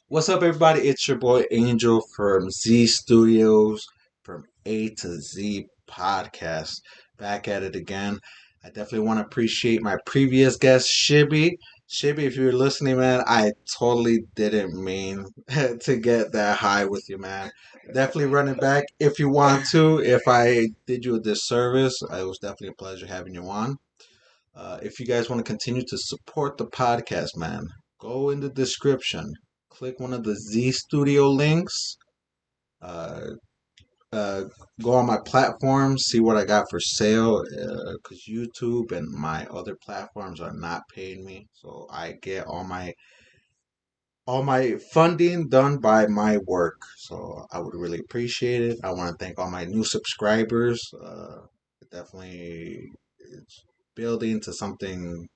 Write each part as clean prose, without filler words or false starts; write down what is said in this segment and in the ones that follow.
What's up, everybody? It's your boy Angel from Z Studios, from A to Z Podcast. Back at it again. I definitely want to appreciate my previous guest, Shibby. Shibby, if you're listening, man, I totally didn't mean to get that high with you, man. Definitely run it back if you want to. If I did you a disservice, it was definitely a pleasure having you on. If you guys want to continue to support the podcast, man, go in the description, click one of the Z Studio links, uh, uh, go on my platforms, see what I got for sale, because YouTube and my other platforms are not paying me, so I get all my funding done by my work. So I would really appreciate it. I want to thank all my new subscribers. It definitely it's building to something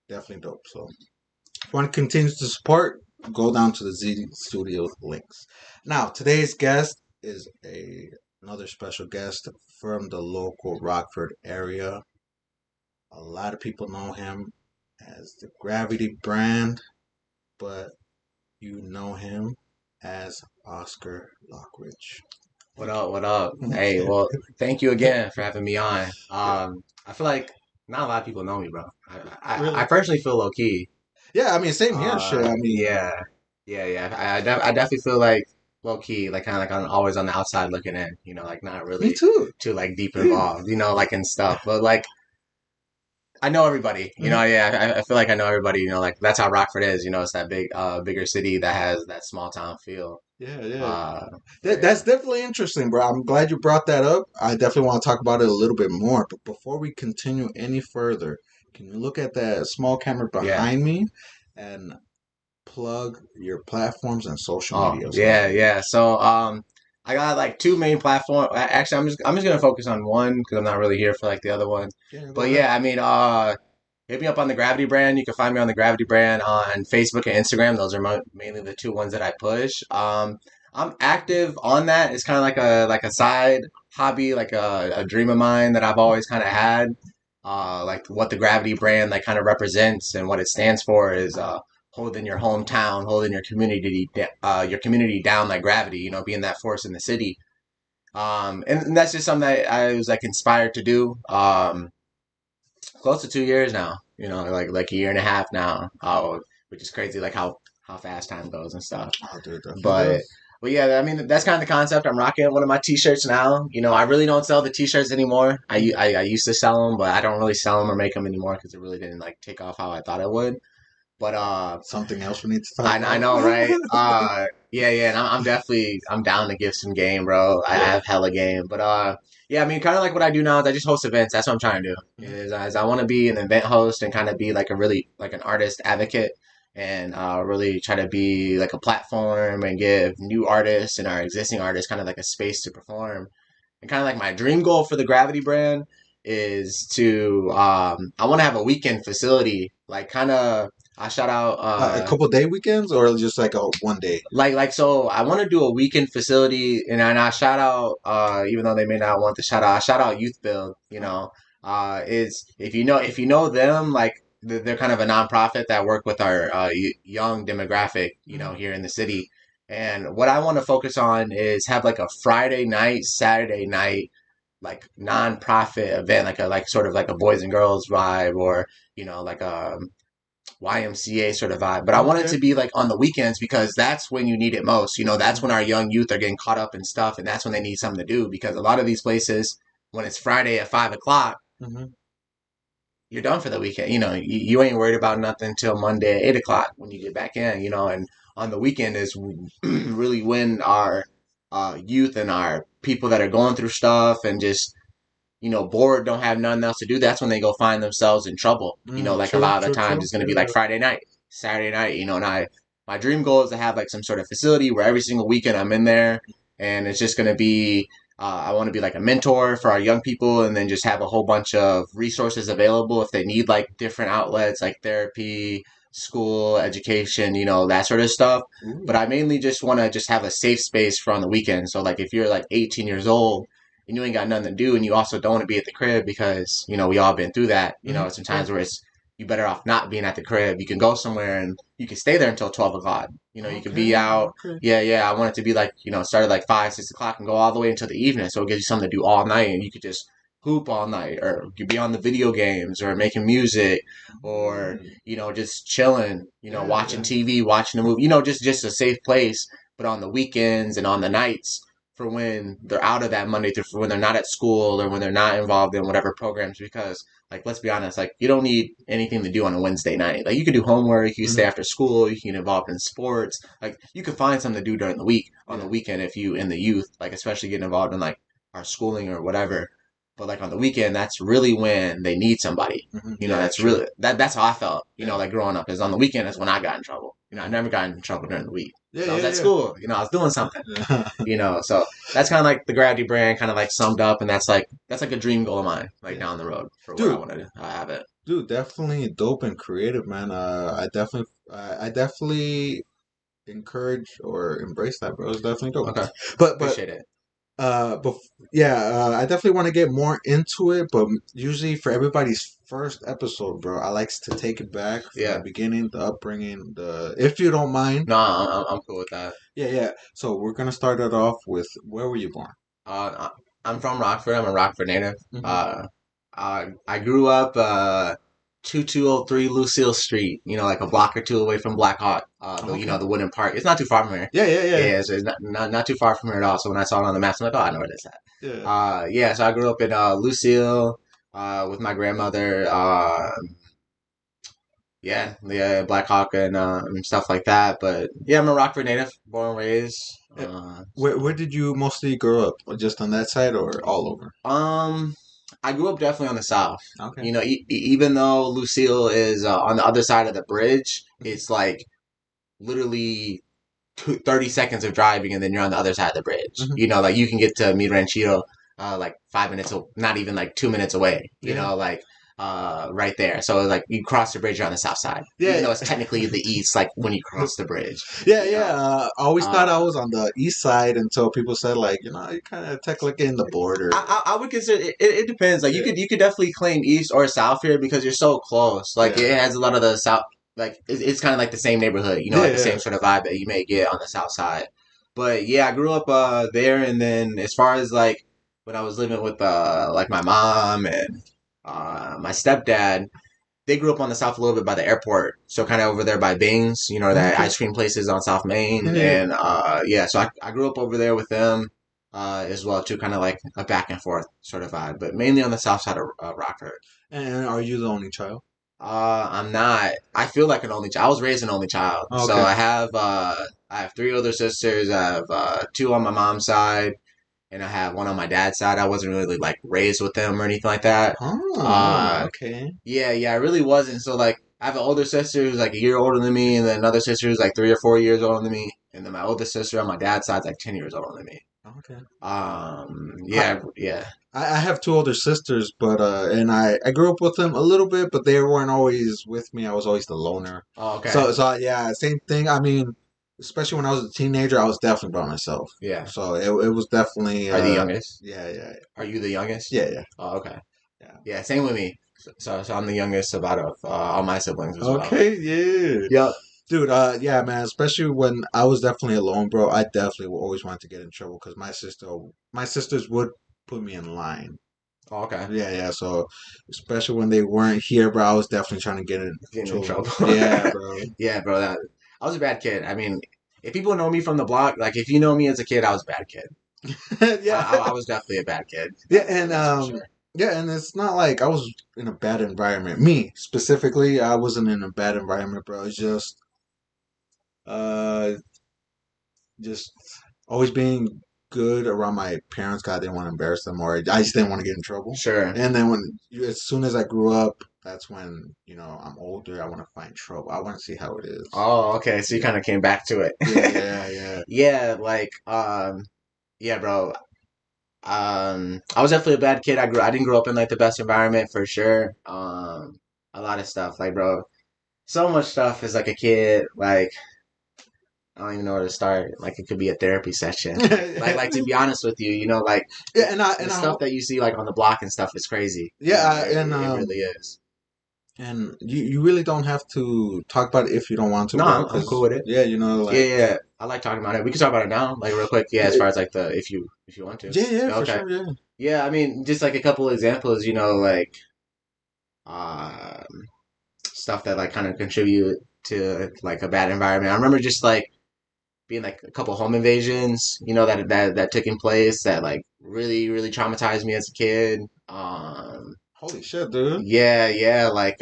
definitely dope. So if you want to continue to support, go down to the Z Studio links. Now, today's guest is another special guest from the local Rockford area. A lot of people know him as the Gravity brand, but you know him as Oscar Lockridge. What up? What up? Hey, well, thank you again for having me on. I feel like not a lot of people know me, bro. I personally feel low key. Yeah, I mean, same here. Shit, I mean, yeah. I definitely feel like low key, like kind of like I'm always on the outside looking in. Like not me really too. too like deep involved. Like and stuff. But like I know everybody. Yeah. I feel like I know everybody. Like that's how Rockford is. It's that bigger city that has that small town feel. Yeah. That's Yeah. definitely interesting, bro. I'm glad you brought that up. I definitely want to talk about it a little bit more. But before we continue any further, can you look at that small camera Yeah. behind me and plug your platforms and social Oh, media? yeah. So, I got like two main platforms. Actually, I'm just gonna focus on one because I'm not really here for like the other one. Yeah, go But ahead. yeah, I mean, hit me up on the Gravity brand. You can find me on the Gravity brand on Facebook and Instagram. Those are mainly the two ones that I push. I'm active on that. It's kind of like a side hobby, like a dream of mine that I've always kind of had. Like what the Gravity brand like kind of represents and what it stands for is holding your hometown, holding your community down like gravity. Being that force in the city. And that's just something that I was like inspired to do. Close to 2 years now. Like a year and a half now. Which is crazy, like how fast time goes and stuff. Oh, dude, definitely But does. but yeah, I mean that's kind of the concept. I'm rocking one of my T-shirts now. I really don't sell the T-shirts anymore. I used to sell them, but I don't really sell them or make them anymore because it really didn't like take off how I thought it would. But Something else we need to talk I about. know, right? Yeah, and I'm definitely I'm down to give some game, bro. I have hella game, but yeah, I mean, kind of like what I do now is I just host events. That's what I'm trying to do. Is I want to be an event host and kind of be like a really like an artist advocate and really try to be like a platform and give new artists and our existing artists kind of like a space to perform. And kind of like my dream goal for the Gravity brand is to I want to have a weekend facility like kind of I shout out A couple day weekends or just like a one day? so I want to do a weekend facility and I shout out even though they may not want the shout out I shout out Youth Build is if you know them like they're kind of a nonprofit that work with our young demographic here in the city and what I want to focus on is have like a Friday night Saturday night like nonprofit event like sort of like a boys and girls vibe or like a YMCA sort of vibe. But I want it Okay. to be like on the weekends because that's when you need it most. That's when our young youth are getting caught up in stuff and that's when they need something to do because a lot of these places, when it's Friday at 5 o'clock, Mm-hmm. you're done for the weekend. You ain't worried about nothing until Monday at 8 o'clock when you get back in, and on the weekend is really when our youth and our people that are going through stuff and just bored, don't have nothing else to do, that's when they go find themselves in trouble. Like a True, lot of the true, times true. it's going to be like Friday night, Saturday night, and my dream goal is to have like some sort of facility where every single weekend I'm in there and it's just going to be, I want to be like a mentor for our young people and then just have a whole bunch of resources available if they need like different outlets like therapy, school, education, that sort of stuff. Ooh. But I mainly just want to just have a safe space for on the weekend. So like if you're like 18 years old and you ain't got nothing to do, and you also don't want to be at the crib because, we all been through that. Yeah. Sometimes where it's you better off not being at the crib. You can go somewhere and you can stay there until 12 o'clock. You can be Okay. out. Okay. Yeah. I want it to be like, started like 5, 6 o'clock and go all the way until the evening. So it gives you something to do all night and you could just hoop all night, or you be on the video games or making music, or, Mm. just chilling, Yeah. watching Yeah. TV, watching a movie, just a safe place. But on the weekends and on the nights, for when they're out of that Monday through, for when they're not at school or when they're not involved in whatever programs, because like, let's be honest, like, you don't need anything to do on a Wednesday night. Like, you can do homework, you can stay Mhm. after school, you can get involved in sports. Like, you can find something to do during the week, on the Yeah. weekend, if you in the youth, like, especially getting involved in like our schooling or whatever. But like on the weekend, that's really when they need somebody. Yeah. That's True. really that's how I felt. Yeah. Like growing up, is on the weekend is when I got in trouble. I never got in trouble during the week Yeah. because I was at Yeah. school. I was doing something. Yeah. So that's kind of like the Gravity brand, kind of like summed up, and that's like a dream goal of mine, like Yeah. down the road for where I Dude. want to have it. Dude, definitely dope and creative, man. I definitely encourage or embrace that, bro. It's definitely dope. Okay, But appreciate it. but yeah, I definitely want to get more into it. But usually for everybody's first episode, bro, I likes to take it back from the Yeah, beginning, the upbringing, the if you don't mind. no, I'm cool with that. Yeah, yeah. So we're gonna start it off with where were you born? I'm from Rockford. I'm a Rockford native. Hmm. I grew up 2203 Lucille Street. Like a block or two away from Black Hawk. Okay. The wooden park. It's not too far from here. Yeah, yeah, yeah, Yeah, so it's not too far from here at all. So when I saw it on the maps, I'm like, oh, I know where this at. yeah. Yeah. So I grew up in Lucille with my grandmother. Yeah, Black Hawk and stuff like that. But yeah, I'm a Rockford native, born and raised. Eh, where did you mostly grow up? Just on that side or all over? Um, I grew up definitely on the south. Okay. Even though Lucille is on the other side of the bridge, it's like literally 30 seconds of driving, and then you're on the other side of the bridge. Hmm. Like you can get to Mi Ranchito like 5 minutes, not even like 2 minutes away. Yeah. Like right there. So like you cross the bridge, you're on the south side, even Yeah. though it's technically the east. Like when you cross the bridge, Yeah, you yeah. know. I always thought I Uh, was on the east side until people said like, you kind of technically in the border. I would consider it depends. Like Yeah, you could definitely claim east or south here because you're so close. Like yeah, it has a lot of the south. Like it's kind of like the same neighborhood. yeah, Like the yeah. same sort of vibe that you may get on the south side. But yeah, I grew up there, and then as far as like when I was living with like my mom and my stepdad, they grew up on the south a little bit by the airport, so kind of over there by Bing's, that Okay. ice cream places on South Main, Yeah. and yeah, so I grew up over there with them as well too, kind of like a back and forth sort of vibe, but mainly on the south side of Rockford. And are you the only child? I'm not. I feel like an only child. I was raised an only child, so Okay. I have three older sisters. I have two on my mom's side, and I have one on my dad's side. I wasn't really like raised with them or anything like that. Oh, Uh, okay. yeah, I really wasn't. So like, I have an older sister who's like a year older than me, and then another sister who's like 3 or 4 years older than me, and then my older sister on my dad's side is like 10 years older than me. Okay. I, Yeah. I have two older sisters, but and I grew up with them a little bit, but they weren't always with me. I was always the loner. Oh, okay. So yeah, same thing. I mean, especially when I was a teenager, I was definitely by myself. Yeah. So it was definitely Are the youngest? yeah, yeah, Are you the youngest? yeah, yeah, Oh, okay. yeah. Yeah, same with me. So I'm the youngest of out of all my siblings as well. Okay, yeah. Yep. Dude, yeah, man. Especially when I was definitely alone, bro. I definitely always wanted to get in trouble because my sisters would put me in line. Oh, okay. Yeah, yeah. So, especially when they weren't here, bro, I was definitely trying to get in Getting in trouble. trouble. Yeah, bro. Yeah, bro. I was a bad kid. I mean, if people know me from the block, like if you know me as a kid, I was a bad kid. Yeah, I was definitely a bad kid. yeah, and That's for sure. yeah, and it's not like I was in a bad environment. Me specifically, I wasn't in a bad environment, bro. It's uh, just always being good around my parents. God, I didn't want to embarrass them, or I just didn't want to get in trouble. Sure. And then as soon as I grew up, that's when I'm older. I want to find trouble. I want to see how it is. Oh, okay. So you kind of came back to it. Yeah, yeah, yeah. Yeah, like yeah, bro. I was definitely a bad kid. I didn't grow up in like the best environment for sure. A lot of stuff, like bro, so much stuff as like a kid, like I don't even know where to start. Like it could be a therapy session. Like to be honest with you, like Yeah, the stuff that you see like on the block and stuff is crazy. yeah, It really is. and you really don't have to talk about it if you don't want to, No, bro. I'm cool Because with it. yeah, Yeah, like yeah. I like talking about it. We can talk about it now, like real quick. Yeah, as yeah, far as like the if you want to. yeah, for Okay. sure, yeah. Yeah, I mean, just like a couple examples, like um, stuff that like kind of contribute to like a bad environment. I remember just like being like a couple home invasions, that took in place that like really traumatized me as a kid. Holy shit, dude. Yeah, yeah, like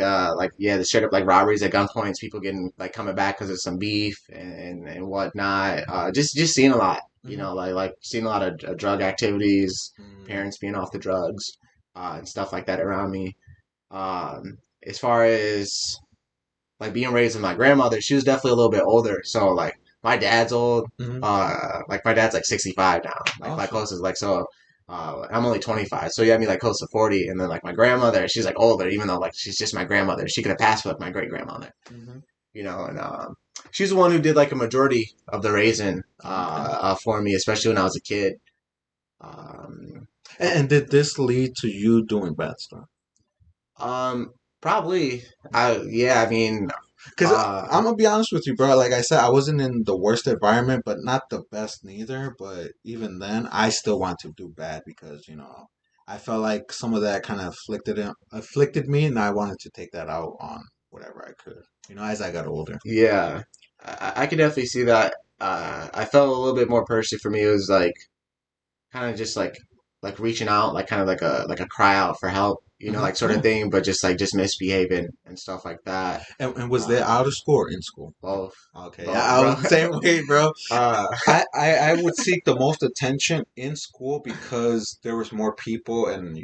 yeah, the straight up like robberies at gunpoints, people getting like coming back because of some beef and whatnot. Just seeing a lot, Hmm. like seeing a lot of drug activities, Mm, parents being off the drugs, and stuff like that around me. As far as like being raised with my grandmother, she was definitely a little bit older. So like my dad's old. hmm. Like my dad's like 65 now. Oh Like shit. close is like so. I'm only 25, so you have me like close to 40, and then like my grandmother, she's like older, even though like she's just my grandmother. She could have passed for like my great grandmother, Hmm. and she's the one who did like a majority of the raising Okay. for me, especially when I was a kid. Um, And did this lead to you doing bad stuff? um, Probably. Yeah, I mean, Because uh, I'm gonna be honest with you, bro. Like I said, I wasn't in the worst environment, but not the best neither. But even then, I still want to do bad because I felt like some of that kind of afflicted me, and I wanted to take that out on whatever I could. As I got older. yeah, I could definitely see that. I felt a little bit more personally for me. It was like kind of just like reaching out, like kind of like a cry out for help, Hmm. like sort of Yeah. thing, but just like just misbehaving and stuff like that. And was that out Um, of school or in school? Both, Okay, yeah, both, I bro. was the same way, bro. uh, I would seek the most attention in school because there was more people, and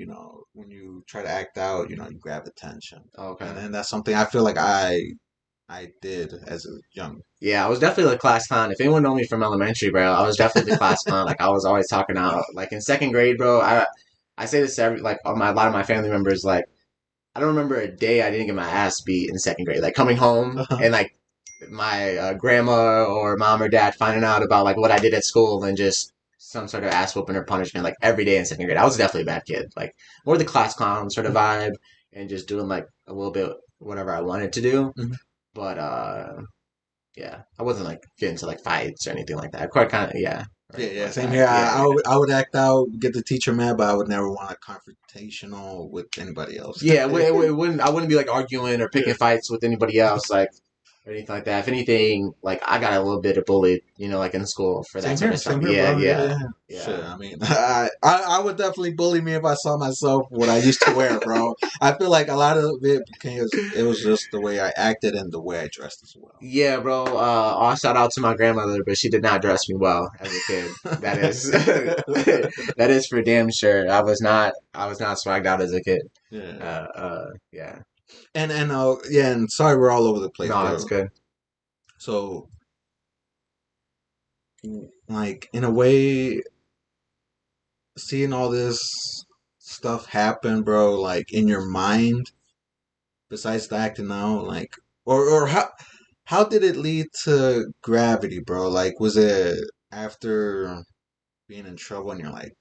when you try to act out, you grab attention, and okay. then that's something I feel like I did as a young. Yeah, I was definitely the class clown. If anyone know me from elementary, bro, I was definitely the class clown. Like I was always talking out. Like in second grade, bro, I say this to every like a lot of my family members. Like I don't remember a day I didn't get my ass beat in second grade. Like coming home Uh-huh. and like my grandma or mom or dad finding out about like what I did at school and just some sort of ass whooping or punishment like every day in second grade. I was definitely a bad kid. Like more the class clown sort of vibe and just doing like a little bit whatever I wanted to do. Mhm. But yeah, I wasn't like getting into like fights or anything like that. Quite kind of yeah or Yeah, anything yeah, like same that. here. Yeah, yeah. I would act out, get the teacher mad, but I would never want a confrontational with anybody else. Yeah, it wouldn't. I wouldn't be like arguing or Yeah. picking fights with anybody else, like or anything like that. If anything, like I got a little bit of bullied, like in school for that sort of stuff. Same here, Yeah, bro. Yeah, yeah, yeah. Shit, yeah, I mean, I would definitely bully me if I saw myself what I used to wear, bro. I feel like a lot of it was just the way I acted and the way I dressed as well. yeah, bro. I'll shout out to my grandmother, but she did not dress me well as a kid. That is, that is for damn sure. I was not swagged out as a kid. Yeah, Yeah. and yeah, and sorry we're all over the place, No, it's bro. good. So, like in a way, seeing all this stuff happen, bro, like in your mind, besides the acting out, like, or how did it lead to Gravity, bro? Like, was it after being in trouble and you're like,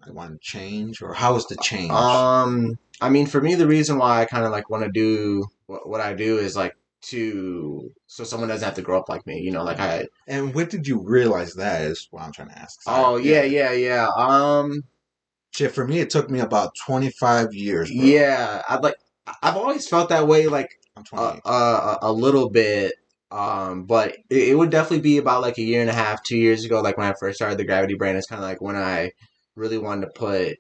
I want to change, or how was the change? I mean, for me, the reason why I kind of like want to do what I do is like so someone doesn't have to grow up like me. Like I. And when did you realize that? Is what I'm trying to ask. Sorry. Oh Yeah. yeah, yeah, yeah. Shit, for me, it took me about 25 years, bro. Yeah. I've always felt that way, like I'm 28. a little bit. But it would definitely be about like a year and a half, 2 years ago, like when I first started the Gravity brand. It's kind of like when I really wanted to put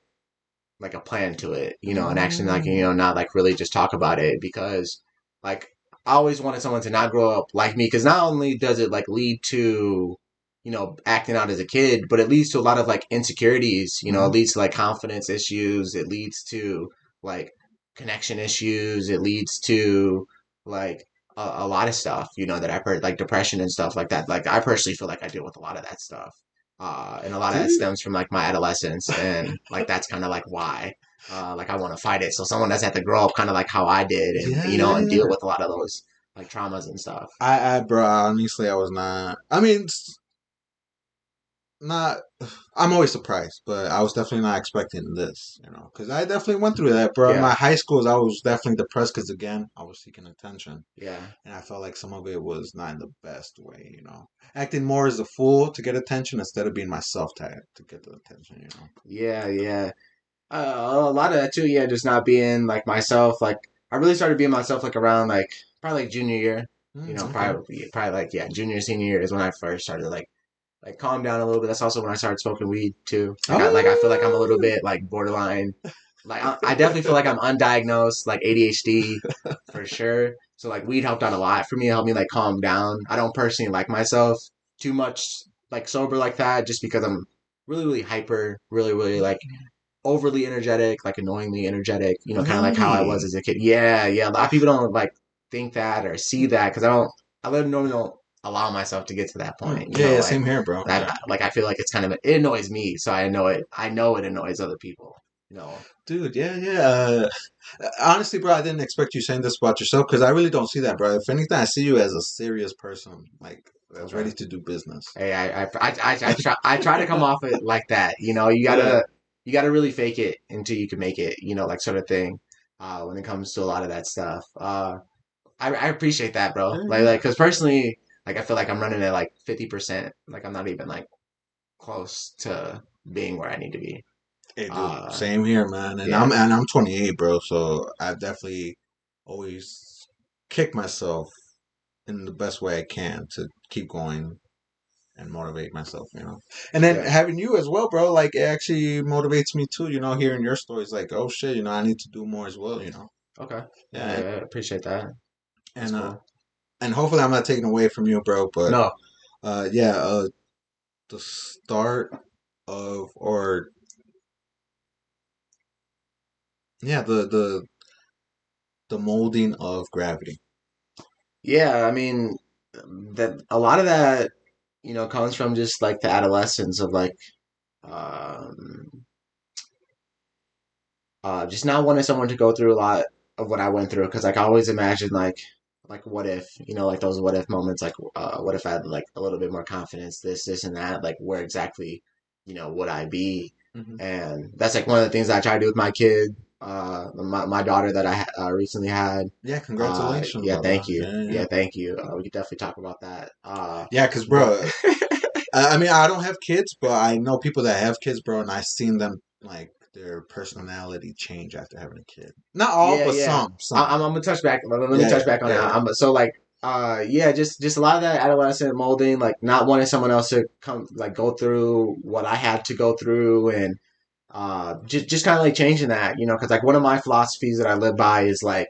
like a plan to it, and actually like Mm. not like really just talk about it because like I always wanted someone to not grow up like me because not only does it like lead to acting out as a kid, but it leads to a lot of like insecurities. It Mhm. leads to like confidence issues. It leads to like connection issues. It leads to like a lot of stuff. That I've heard like depression and stuff like that. Like I personally feel like I deal with a lot of that stuff. And a lot of that Dude. stems from like my adolescence, and like that's kind of like why, like I want to fight it, so someone doesn't have to grow up kind of like how I did, and Yeah, yeah, and deal yeah. with a lot of those. like traumas and stuff. bro, honestly, I was not. I mean, not. I'm always surprised, but I was definitely not expecting this, because I definitely went through that, bro. In Yeah, my high schools, I was definitely depressed because, again, I was seeking attention. yeah, And I felt like some of it was not in the best way. Acting more as a fool to get attention instead of being myself to get the attention. yeah, yeah. A lot of that too. Yeah, just not being like myself. Like I really started being myself like around like probably like junior year. Okay. Probably like yeah, junior senior year is when I first started like calm down a little bit. That's also when I started smoking weed too. I feel like I'm a little Oh! bit like borderline. Like I definitely feel like I'm undiagnosed like ADHD for sure. So like weed helped out a lot for me. It helped me like calm down. I don't personally like myself too much like sober like that just because I'm really really hyper, really like overly energetic, like annoyingly energetic. Kind of like how I was Really? as a kid. Yeah, yeah. A lot of people don't like think that or see that because I normally don't allow myself to get to that point. Yeah, same here, bro. Yeah. I feel like it's kind of it annoys me, so I know it. I know it annoys other people. Dude, yeah, yeah. Honestly, bro, I didn't expect you saying this about yourself because I really don't see that, bro. If anything, I see you as a serious person, like that's Okay. ready to do business. Hey, I try to come off it like that. Yeah. You gotta really fake it until you can make it. Like sort of thing. When it comes to a lot of that stuff. I appreciate that, bro. Yeah, Like, yeah. because personally, like, I feel like I'm running at like 50%. Like, I'm not even like close to being where I need to be. Hey, dude, Uh, same here, man. And yeah, I'm 28, bro. So I definitely always kick myself in the best way I can to keep going and motivate myself. And then yeah, having you as well, bro, like it actually motivates me too. Hearing your stories, like, oh shit, I need to do more as well. okay, yeah, Yeah, I appreciate that. That's and cool. and hopefully I'm not taking away from you, bro. But No, yeah, the start of or yeah, the molding of gravity. yeah, I mean, that a lot of that, comes from just like the adolescence of like, um, just not wanting someone to go through a lot of what I went through because like I always imagine like what if like those what if moments like what if I had like a little bit more confidence this and that like where exactly would I be, Hmm. and that's like one of the things I try to do with my kid, my daughter that I recently had. Yeah, congratulations, Yeah, brother. thank you. Yeah, yeah, Yeah, thank you. We could definitely talk about that. yeah. Cause, But bro, I mean, I don't have kids, but I know people that have kids, bro, and I've seen them like their personality change after having a kid. Not all, yeah, but yeah. some, some. I'm gonna touch back. Let me Yeah, touch yeah, back on yeah, that. yeah. So like, yeah, just a lot of that adolescent molding, like not wanting someone else to come, like go through what I had to go through, and just kind of like changing that, because like one of my philosophies that I live by is like,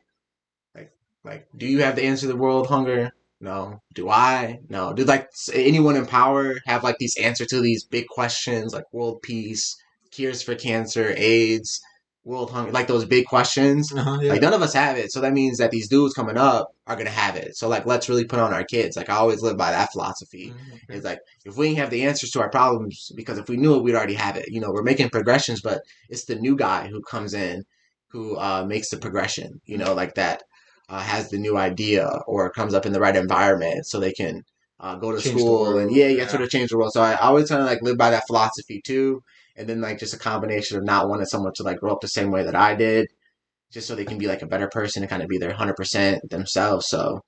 do you have the answer to the world hunger? No. Do I? No. Do like anyone in power have like these answer to these big questions like world peace, cures for cancer, AIDS, world hunger, like those big questions? Yeah. Like none of us have it. So that means that these dudes coming up are gonna have it. So like let's really put on our kids. Like I always live by that philosophy. Okay. It's like if we ain't have the answers to our problems, because if we knew it, we'd already have it. We're making progressions, but it's the new guy who comes in who makes the progression. Like that has the new idea or comes up in the right environment so they can go to Change the school and world. yeah, Yeah. sort of change the world. So I always kind of like live by that philosophy too. And then like just a combination of not wanting someone to like grow up the same way that I did, just so they can be like a better person and kind of be their 100% themselves. So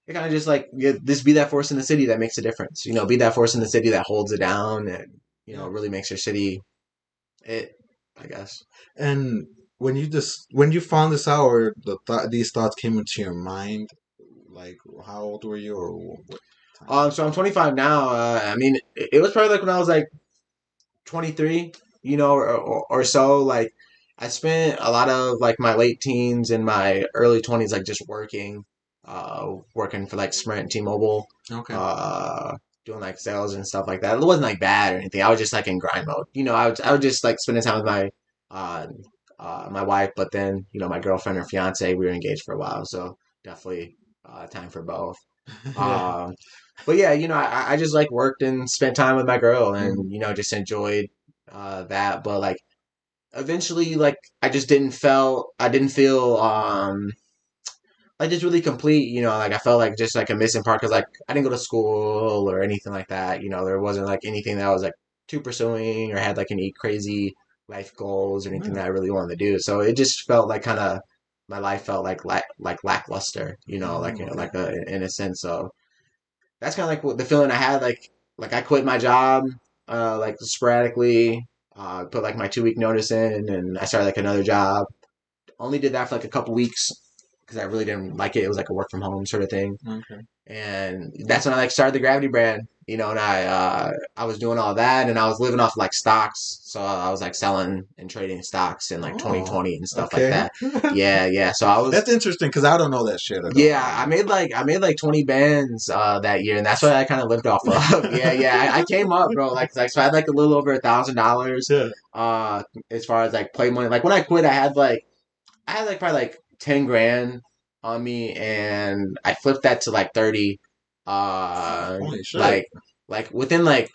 it kind of just like just be that force in the city that makes a difference. Be that force in the city that holds it down and Yeah. really makes your city it. I guess. And when you found this out, or these thoughts came into your mind, like how old were you, or what time? So I'm 25 now. I mean, it was probably like when I was like 23, or so. Like, I spent a lot of like my late teens and my early 20s, like just working for like Sprint and T-Mobile, Okay. uh, doing like sales and stuff like that. It wasn't like bad or anything. I was just like in grind mode. I would just like spending time with uh, my wife, but then, my girlfriend or fiance, we were engaged for a while. So definitely, time for both. Yeah. Um, but yeah, I just like worked and spent time with my girl Mm. and, just enjoyed that. But like eventually, like I didn't feel like just really complete. You know, like I felt like just like a missing part because like I didn't go to school or anything like that. You know, there wasn't like anything that I was like too pursuing or had like any crazy life goals or anything Yeah. that I really wanted to do. So it just felt like kind of my life felt like lackluster. You know, Okay. like in a sense. So that's kind of like what the feeling I had. Like I quit my job like sporadically. Put like my 2 week notice in, and I started like another job. Only did that for like a couple weeks because I really didn't like it. It was like a work from home sort of thing, Okay. and that's when I like started the Gravity brand. You know, and I was doing all that, and I was living off like stocks. So I was like selling and trading stocks in like Oh, 2020 and stuff like okay. that. Yeah, yeah. So I was That's interesting because I don't know that shit at all. yeah, I made like 20 bands that year, and that's what I kind of lived off of. Yeah, yeah, I came up, bro. Like so I had like a little over $1,000 Yeah. as far as like play money. Like when I quit, I had like probably like 10 grand on me, and I flipped that to like 30. Holy shit. Like within like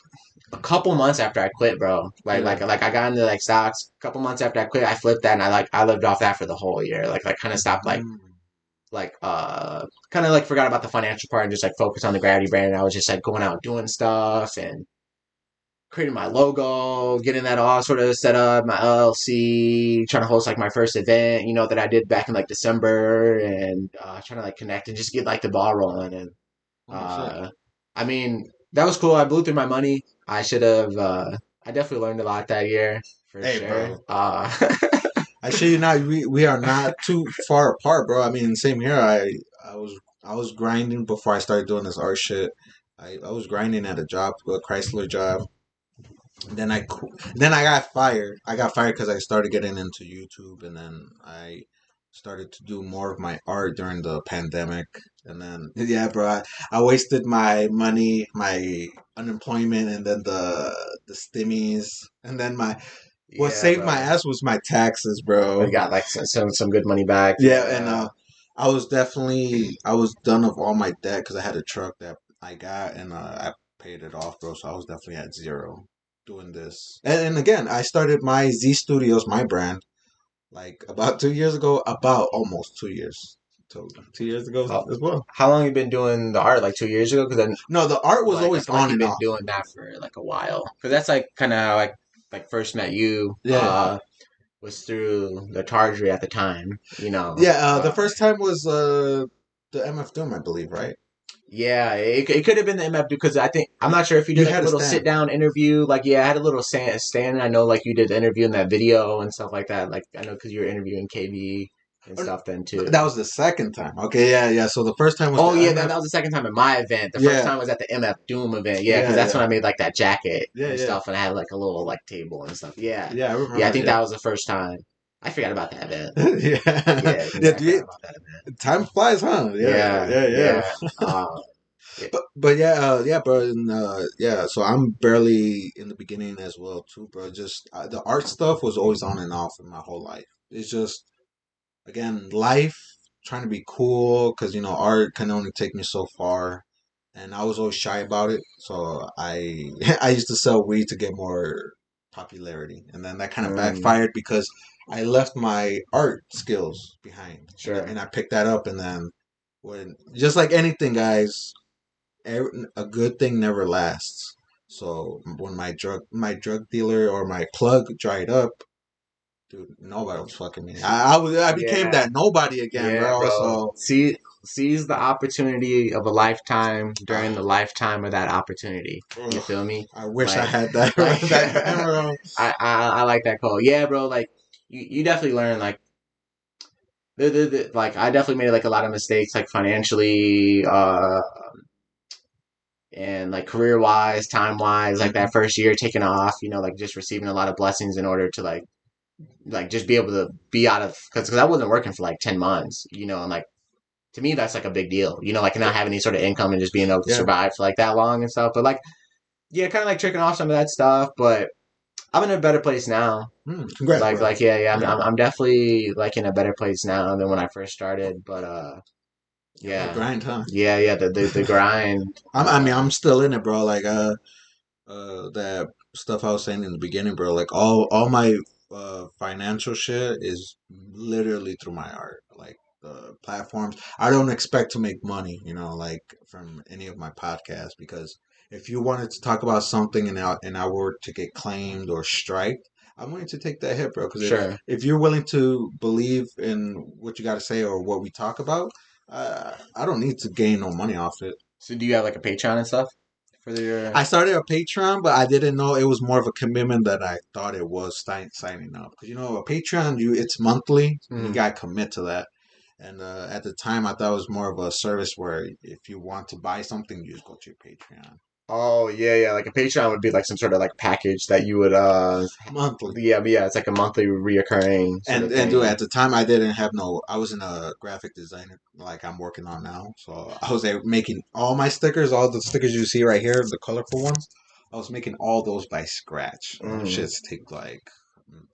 a couple months after I quit, bro. Yeah. Like I got into like stocks. A couple months after I quit, I flipped that, and I lived off that for the whole year. Like kind of stopped Mm. like kind of like forgot about the financial part and just like focused on the Gravity brand. And I was just like going out doing stuff and creating my logo, getting that all sort of set up, my LLC, trying to host like my first event, you know, that I did back in like December, and trying to like connect and just get like the ball rolling. And Holy shit. uh, I mean, that was cool. I blew through my money. I should have. I definitely learned a lot that year for Hey, sure. bro. I shit you not. We are not too far apart, bro. I mean, same here. I was I was grinding before I started doing this art shit. I was grinding at a job, a Chrysler job. Then I got fired. I got fired because I started getting into YouTube, and then I started to do more of my art during the pandemic. And then yeah, bro, I wasted my money, my unemployment, and then the stimmies, and then my what Yeah, saved my bro. ass was my taxes, bro. We got like some good money back. Yeah, and Yeah. I was done of all my debt because I had a truck that I got, and I paid it off, bro. So I was definitely at zero doing this. And again, I started my Z Studios, my brand, like about 2 years ago. About almost 2 years. 2 years ago How, as well. how long you been doing the art? Like 2 years ago? Because then No, the art was like I always feel like on you've and been off. doing that for like a while. Because that's like kind of how I like first met you. Yeah, Was through the Targery at the time. You know. yeah. The first time was the MF Doom, I believe, right? Yeah, it could have been the MF because I think I'm not sure if you did You like a had a little sit stand. down interview. Like yeah, I had a little stand. I know like you did the interview in that video and stuff like that. Like I know because you were interviewing KB and Or- stuff then That too. was the second time. Okay, yeah, yeah. So the first time was Oh the yeah, MF. that was the second time at my event. The first Yeah, time was at the MF Doom event. Yeah, because yeah, that's yeah, when I made like that jacket yeah, and yeah, stuff, and I had like a little like table and stuff. Yeah, yeah. I yeah, I remember. think Yeah, that was the first time. I forgot about that event. yeah, Yeah, yeah. yeah, I forgot about that event. Time flies, huh? Yeah, Yeah, yeah, yeah. yeah, yeah. But yeah, yeah, bro. And, yeah, so I'm barely in the beginning as well, too, bro. Just the art stuff was always on and off in my whole life. It's just again life trying to be cool because art can only take me so far, and I was always shy about it. So I I used to sell weed to get more popularity, and then that kind of Mm, backfired because I left my art skills behind, sure. and I picked that up, and then when just like anything, guys, a good thing never lasts. So when my drug dealer or my plug dried up, dude, nobody was fucking me. I became Yeah, that nobody again, yeah, bro. bro. So Seize the opportunity of a lifetime during uh, the lifetime of that opportunity. You ugh, feel me? I wish I Like, had that like that time, bro. I like that call. Yeah, bro. Like you definitely learn like like I definitely made like a lot of mistakes like financially and like career wise, time wise. Like that Mhm. first year taking off, you know, like just receiving a lot of blessings in order to like just be able to be out of because I wasn't working for like 10 months, you know, and like to me that's like a big deal, you know, like not having any sort of income and just being able to Yeah. survive for like that long and stuff. But like yeah, kind of like tricking off some of that stuff, but I'm in a better place now. Congrats, bro. Like yeah, yeah, Yeah. I'm definitely like in a better place now than when I first started. But Yeah, that yeah, grind, huh? yeah, the grind. I mean, I'm still in it, bro. Like, that stuff I was saying in the beginning, bro. Like, all my financial shit is literally through my art. Like, the platforms. I don't expect to make money, like from any of my podcasts, because if you wanted to talk about something and I were to get claimed or striked, I'm willing to take that hit, bro. Because Sure. if you're willing to believe in what you got to say or what we talk about, I don't need to gain no money off it. So do you have like a Patreon and stuff for your? I started a Patreon, but I didn't know it was more of a commitment than I thought it was signing up. Because a Patreon, it's monthly, and you got to commit to that. And at the time, I thought it was more of a service where if you want to buy something, you just go to your Patreon. Oh yeah. Like a Patreon would be like some sort of like package that you would monthly. Yeah, but yeah, it's like a monthly reoccurring sort of thing. Dude, at the time I didn't have I wasn't a graphic designer like I'm working on now. So I was making all my stickers, all the stickers you see right here, the colorful ones. I was making all those by scratch. Shits take like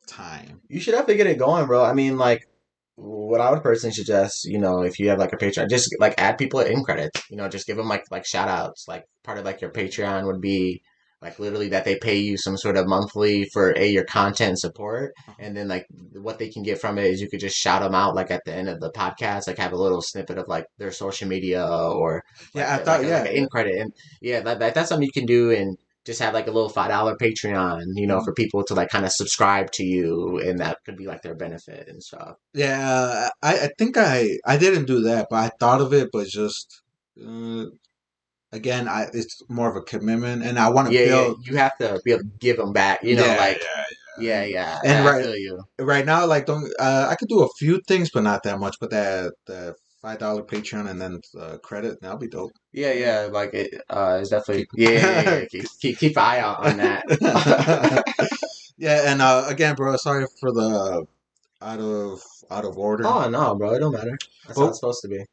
time. You should have to get it going, bro. I mean, like, what I would personally suggest, if you have like a Patreon, just like add people in credits. Just give them like shout outs. Like part of like your Patreon would be like literally that they pay you some sort of monthly for your content support, and then like what they can get from it is you could just shout them out like at the end of the podcast, like have a little snippet of like their social media or like, I thought like an in credit, and yeah, that's something you can do and just have like a little $5 Patreon, for people to like kind of subscribe to you, and that could be like their benefit and stuff. Yeah, I think I didn't do that, but I thought of it, but just again, it's more of a commitment, and I want to build. You have to be able to give them back, yeah. And I feel you. Right now, like don't I could do a few things, but not that much. But that the $5 Patreon and then credit, that'll be dope. Yeah, like it's definitely keep an eye out on that. Yeah, and again, bro, sorry for the out of order. Oh no, bro, it don't matter. That's how it's supposed to be.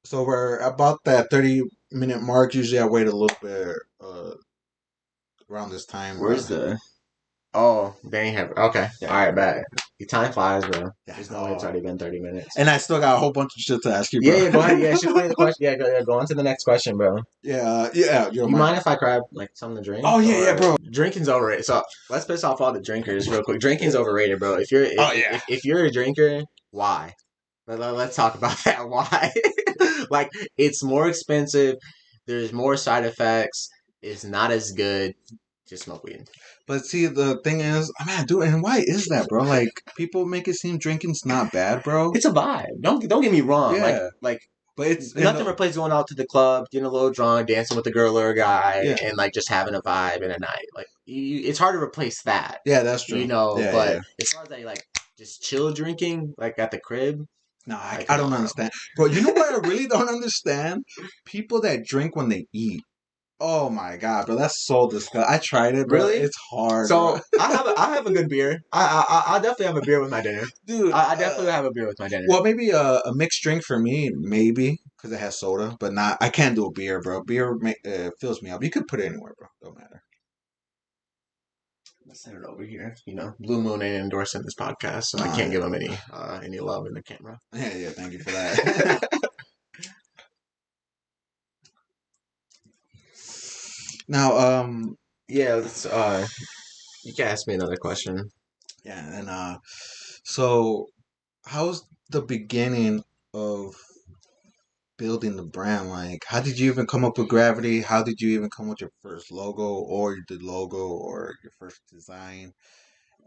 So we're about that 30-minute mark. Usually, I wait a little bit around this time. Where's the? Oh, they ain't have. Okay, all right, bad. Your time flies, bro. There's no way it's already been 30 minutes. And I still got a whole bunch of shit to ask you, bro. Yeah, go ahead. Yeah, shoot me the question. Yeah, go on to the next question, bro. Yeah. You mind if I grab like something to drink? Oh yeah, bro. Drinking's overrated. So let's piss off all the drinkers real quick. Drinking's overrated, bro. If you're a drinker, why? Let's talk about that. Why? Like it's more expensive. There's more side effects. It's not as good. Just smoke weed. But see, the thing is, dude, and why is that, bro? Like, people make it seem drinking's not bad, bro. It's a vibe. Don't get me wrong. Yeah. Like, but it's nothing replaces going out to the club, getting a little drunk, dancing with a girl or a guy, and like just having a vibe in a night. Like, it's hard to replace that. Yeah, that's true. But as far as like just chill drinking, like at the crib. No, I don't understand, bro. You know what I really don't understand? People that drink when they eat. Oh my god, bro, that's so disgusting. I tried it, bro. Really? It's hard. So I have a good beer. I definitely have a beer with my dinner, dude. I definitely have a beer with my dinner. Well, maybe a mixed drink for me, maybe because it has soda, but not. I can't do a beer, bro. Beer fills me up. You could put it anywhere, bro. Don't matter. Let's send it over here. Blue Moon ain't endorsing this podcast, so I can't give them any love in the camera. Yeah. Thank you for that. Now, let's you can ask me another question. Yeah, and so how's the beginning of building the brand? Like, how did you even come up with Gravity? How did you even come with your first logo or the logo or your first design?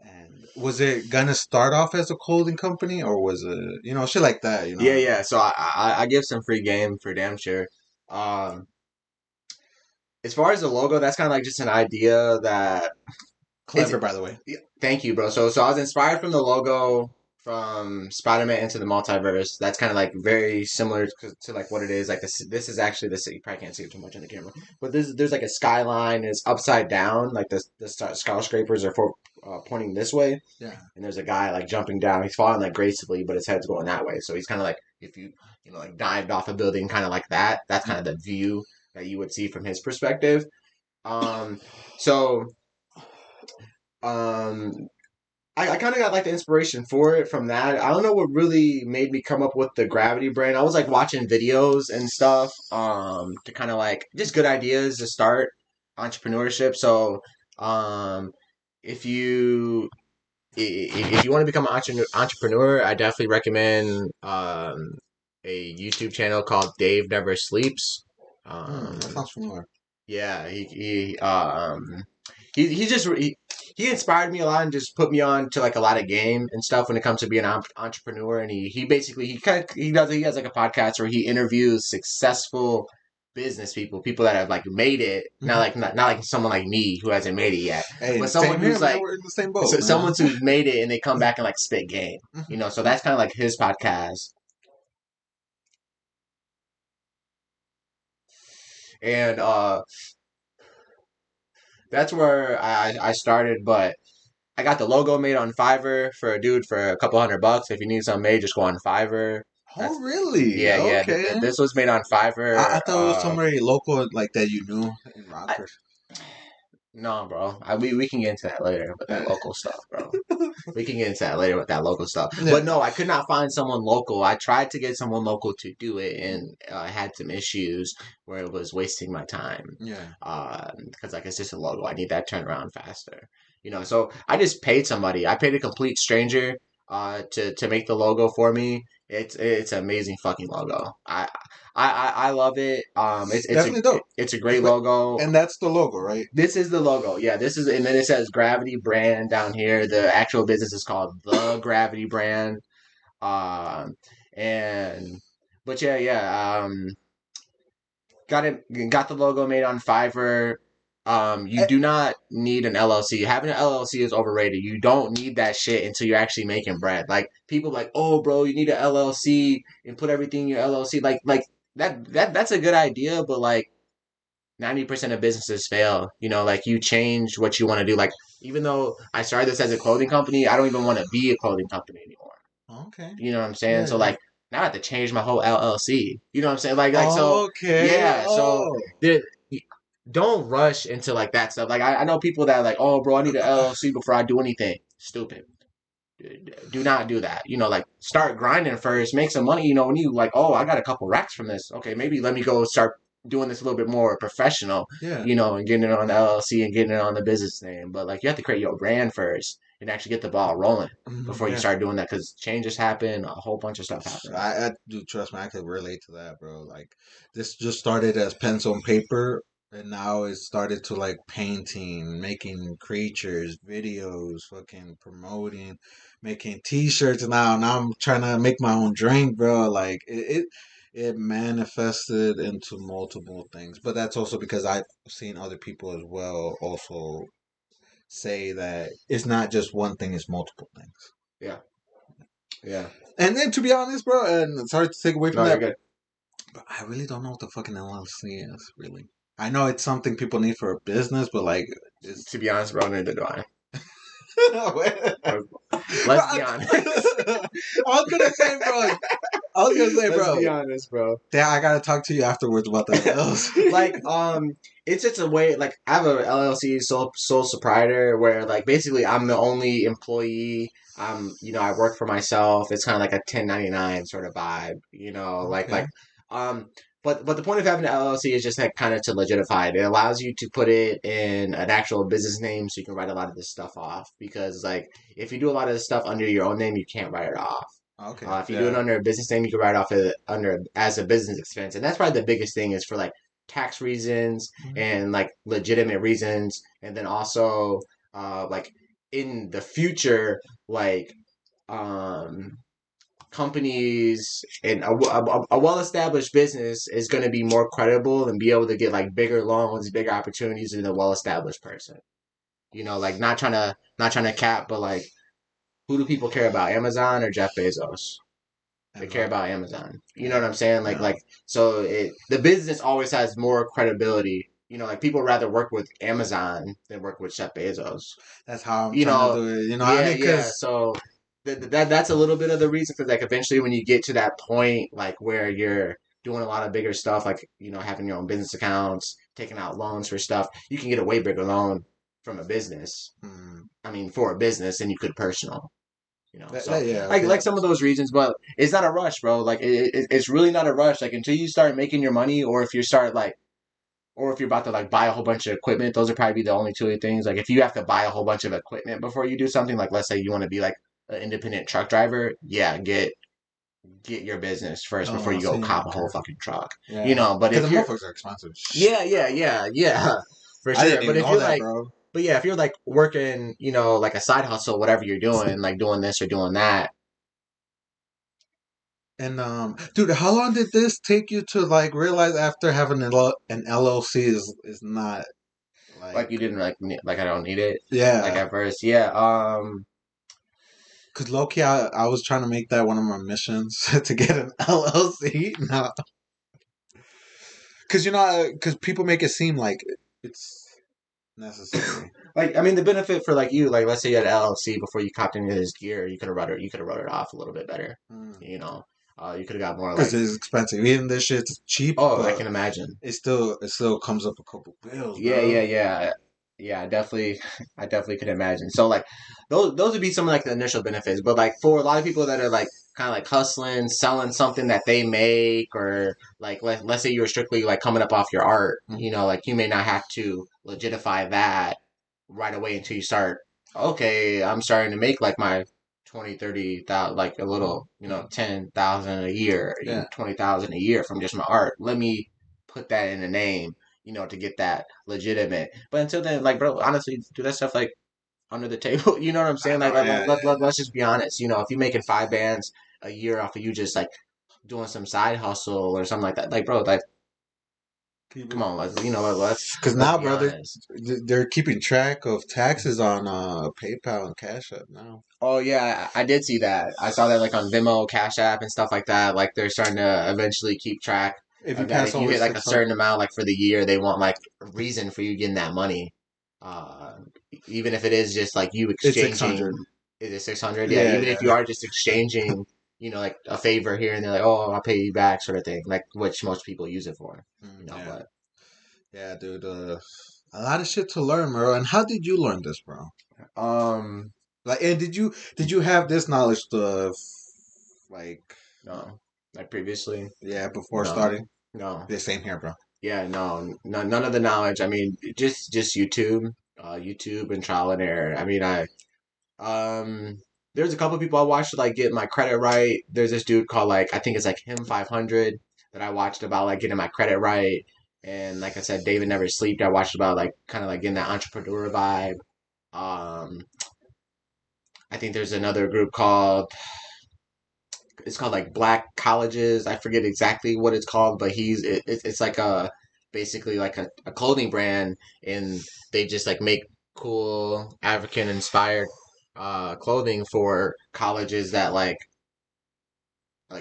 And was it gonna start off as a clothing company or was it, shit like that? Yeah. So I give some free game for damn sure. As far as the logo, that's kind of like just an idea that clever, by the way. Thank you, bro. So I was inspired from the logo from Spider-Man Into the Multiverse. That's kind of like very similar to like what it is. Like this is actually the you probably can't see it too much on the camera, but there's like a skyline and it's upside down. Like the skyscrapers are pointing this way. Yeah. And there's a guy like jumping down. He's falling like gracefully, but his head's going that way. So he's kind of like if you like dived off a building, kind of like that. That's kind of the view that you would see from his perspective. I kind of got like the inspiration for it from that. I don't know what really made me come up with the Gravity brand. I was like watching videos and stuff to kind of like just good ideas to start entrepreneurship. So if you want to become an entrepreneur, I definitely recommend. a YouTube channel called Dave Never Sleeps. That sounds familiar. Yeah, he just he inspired me a lot and just put me on to like a lot of game and stuff when it comes to being an entrepreneur. And he basically he has like a podcast where he interviews successful business people that have like made it, not like someone like me who hasn't made it yet, Hey, but someone who's man, like we're in the same boat, man. someone who's made it and they come back and like spit game, So that's kind of like his podcast. And that's where I started, but I got the logo made on Fiverr for a dude for a couple $100. If you need something made, just go on Fiverr. Oh, really? Yeah. Okay. This was made on Fiverr. I thought it was somebody local like that you knew in Rockford. No, bro. We can get into that later with that local stuff, bro. We can get into that later with that local stuff. Yeah. But no, I could not find someone local. I tried to get someone local to do it, and I had some issues where it was wasting my time. Yeah. Because like it's just a logo. I need that turnaround faster. So I just paid somebody. I paid a complete stranger to make the logo for me. It's an amazing fucking logo. I love it. It's definitely dope. It's a great logo. And that's the logo, right? This is the logo. Yeah, this is, and then it says Gravity Brand down here. The actual business is called The Gravity Brand. But yeah. Got the logo made on Fiverr. You do not need an LLC. Having an LLC is overrated. You don't need that shit until you're actually making bread. Like people like, oh, bro, you need an LLC and put everything in your LLC. Like that's a good idea, but like 90% of businesses fail. Like you change what you want to do. Like even though I started this as a clothing company, I don't even want to be a clothing company anymore. Okay. You know what I'm saying? Yeah, so like now I have to change my whole LLC. You know what I'm saying? Like so. Okay. Yeah. So don't rush into like that stuff. Like I know people that are like, oh, bro, I need an LLC before I do anything. Stupid. Do not do that. Like start grinding first, make some money. When you like, oh, I got a couple racks from this. Okay, maybe let me go start doing this a little bit more professional. Yeah. And getting it on the LLC and getting it on the business name. But like you have to create your brand first and actually get the ball rolling before you start doing that, because changes happen, a whole bunch of stuff happens. I do, trust me, I could relate to that, bro. Like this just started as pencil and paper, and now it started to like painting, making creatures, videos, fucking promoting, making T-shirts. Now I'm trying to make my own drink, bro. Like it manifested into multiple things, but that's also because I've seen other people as well also say that it's not just one thing; it's multiple things. Yeah. And then, to be honest, bro, and sorry to take away from that, good. But I really don't know what the fucking LLC is, really. I know it's something people need for a business, but like... To be honest, bro, neither do I. Let's be honest. I was gonna say, bro. Let's be honest, bro. Yeah, I gotta talk to you afterwards about that else. Like, it's just a way. Like, I have a LLC, sole proprietor, where like basically I'm the only employee. I work for myself. It's kind of like a 1099 sort of vibe. Okay. But the point of having an LLC is just like kind of to legitimize it. It allows you to put it in an actual business name, so you can write a lot of this stuff off. Because like if you do a lot of this stuff under your own name, you can't write it off. Okay. If you do it under a business name, you can write it off as a business expense, and that's probably the biggest thing is for like tax reasons and like legitimate reasons, and then also like in the future, like companies and a well-established business is going to be more credible and be able to get like bigger loans, bigger opportunities than a well-established person. Like not trying to cap, but like who do people care about, Amazon or Jeff Bezos? They care about Amazon. You know what I'm saying? So the business always has more credibility. Like people rather work with Amazon than work with Jeff Bezos. That's how I'm trying to do it. Yeah. So that's a little bit of the reason, because like eventually when you get to that point, like where you're doing a lot of bigger stuff, like having your own business accounts, taking out loans for stuff, you can get a way bigger loan from a business. I mean, for a business than you could personal. Like some of those reasons, but it's not a rush, bro. Like it's really not a rush. Like until you start making your money, or if you're about to like buy a whole bunch of equipment, those are probably the only two things. Like if you have to buy a whole bunch of equipment before you do something, like let's say you want to be like an independent truck driver, yeah, get get your business first before Oh, you go see, cop a okay. whole fucking truck. You Yeah. know, but Because if the you're motherfuckers are expensive. yeah, for I sure. didn't But even if know you're that, like bro. but yeah, if you're like working, you know, like a side hustle, whatever you're doing, like doing this or doing that, And dude, how long did this take you to like realize after having an LLC is not like like you didn't like like I don't need it. Like yeah? at first, yeah. Because low key, I was trying to make that one of my missions to get an LLC. No, because because people make it seem like it's necessary. Like I mean, the benefit for like you, like let's say you had an LLC before you copped into this gear, you could have wrote it off a little bit better. You know, you could have got more Because like, it's expensive. Even this shit's cheap, oh, I but can imagine. it still comes up a couple bills, Yeah, bro. yeah, yeah, yeah. I definitely, I definitely could imagine. So like, those would be some of like the initial benefits. But like for a lot of people that are like kind of like hustling, selling something that they make, or like let's say you were strictly like coming up off your art, you know, like you may not have to legitify that right away until you start. Okay, I'm starting to make like my 20, 30,000, like a little, you know, 10,000 a year, Yeah. 20,000 a year from just my art. Let me put that in a name, you know, to get that legitimate. But until then, like, bro, honestly, do that stuff like under the table. You know what I'm I saying? know. Like, Yeah, yeah. let's just be honest. You know, if you're making 5 bands a year off of you just like doing some side hustle or something like that, like, bro, like, come on, let's, you know, Because let's now, be bro, honest. they're keeping track of taxes on PayPal and Cash App now. Oh yeah, I did see that. I saw that like on Venmo, Cash App, and stuff like that. Like they're starting to eventually keep track If you of that. pass If you over hit like a 600, certain amount, like for the year, they want like a reason for you getting that money. Uh, even if it is just like you it's 600. exchanging, is it 600? Yeah, Yeah, even if yeah. you are just exchanging, you know, like a favor here and they're like, oh, I'll pay you back, sort of thing. Like which most people use it for, you know. Yeah. But Yeah, dude. A lot of shit to learn, bro. And how did you learn this, bro? um, Like, and did you have this knowledge of like no, like previously, yeah before no, starting? no. The same here, bro. Yeah, no, none of the knowledge. I mean, just YouTube, YouTube and trial and error. I mean, um, there's a couple people I watched to like get my credit right. There's this dude called like I think it's like him 500 that I watched about like getting my credit right. And like I said, David Never Sleep. I watched about like kind of like getting that entrepreneur vibe. Um, I think there's another group called it's called like Black Colleges. I forget exactly what it's called, but it's like a basically like a clothing brand, and they just like make cool African inspired clothing for colleges that like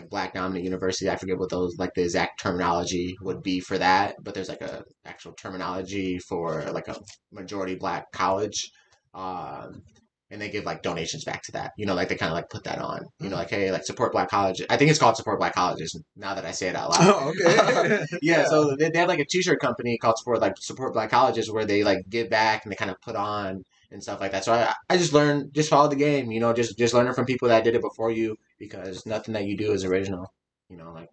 black dominant university. I forget what those like the exact terminology would be for that, but there's like a actual terminology for like a majority black college. Um, and they give like donations back to that. You know, like they kind of like put that on. You know, Mm. like hey, like support black colleges. I think it's called support black colleges. Now that I say it out loud, Oh, okay. yeah. Yeah. So they have like a T-shirt company called support black colleges where they like give back and they kind of put on and stuff like that. So I just learned, just follow the game. You know, just learning from people that did it before you because nothing that you do is original. You know, like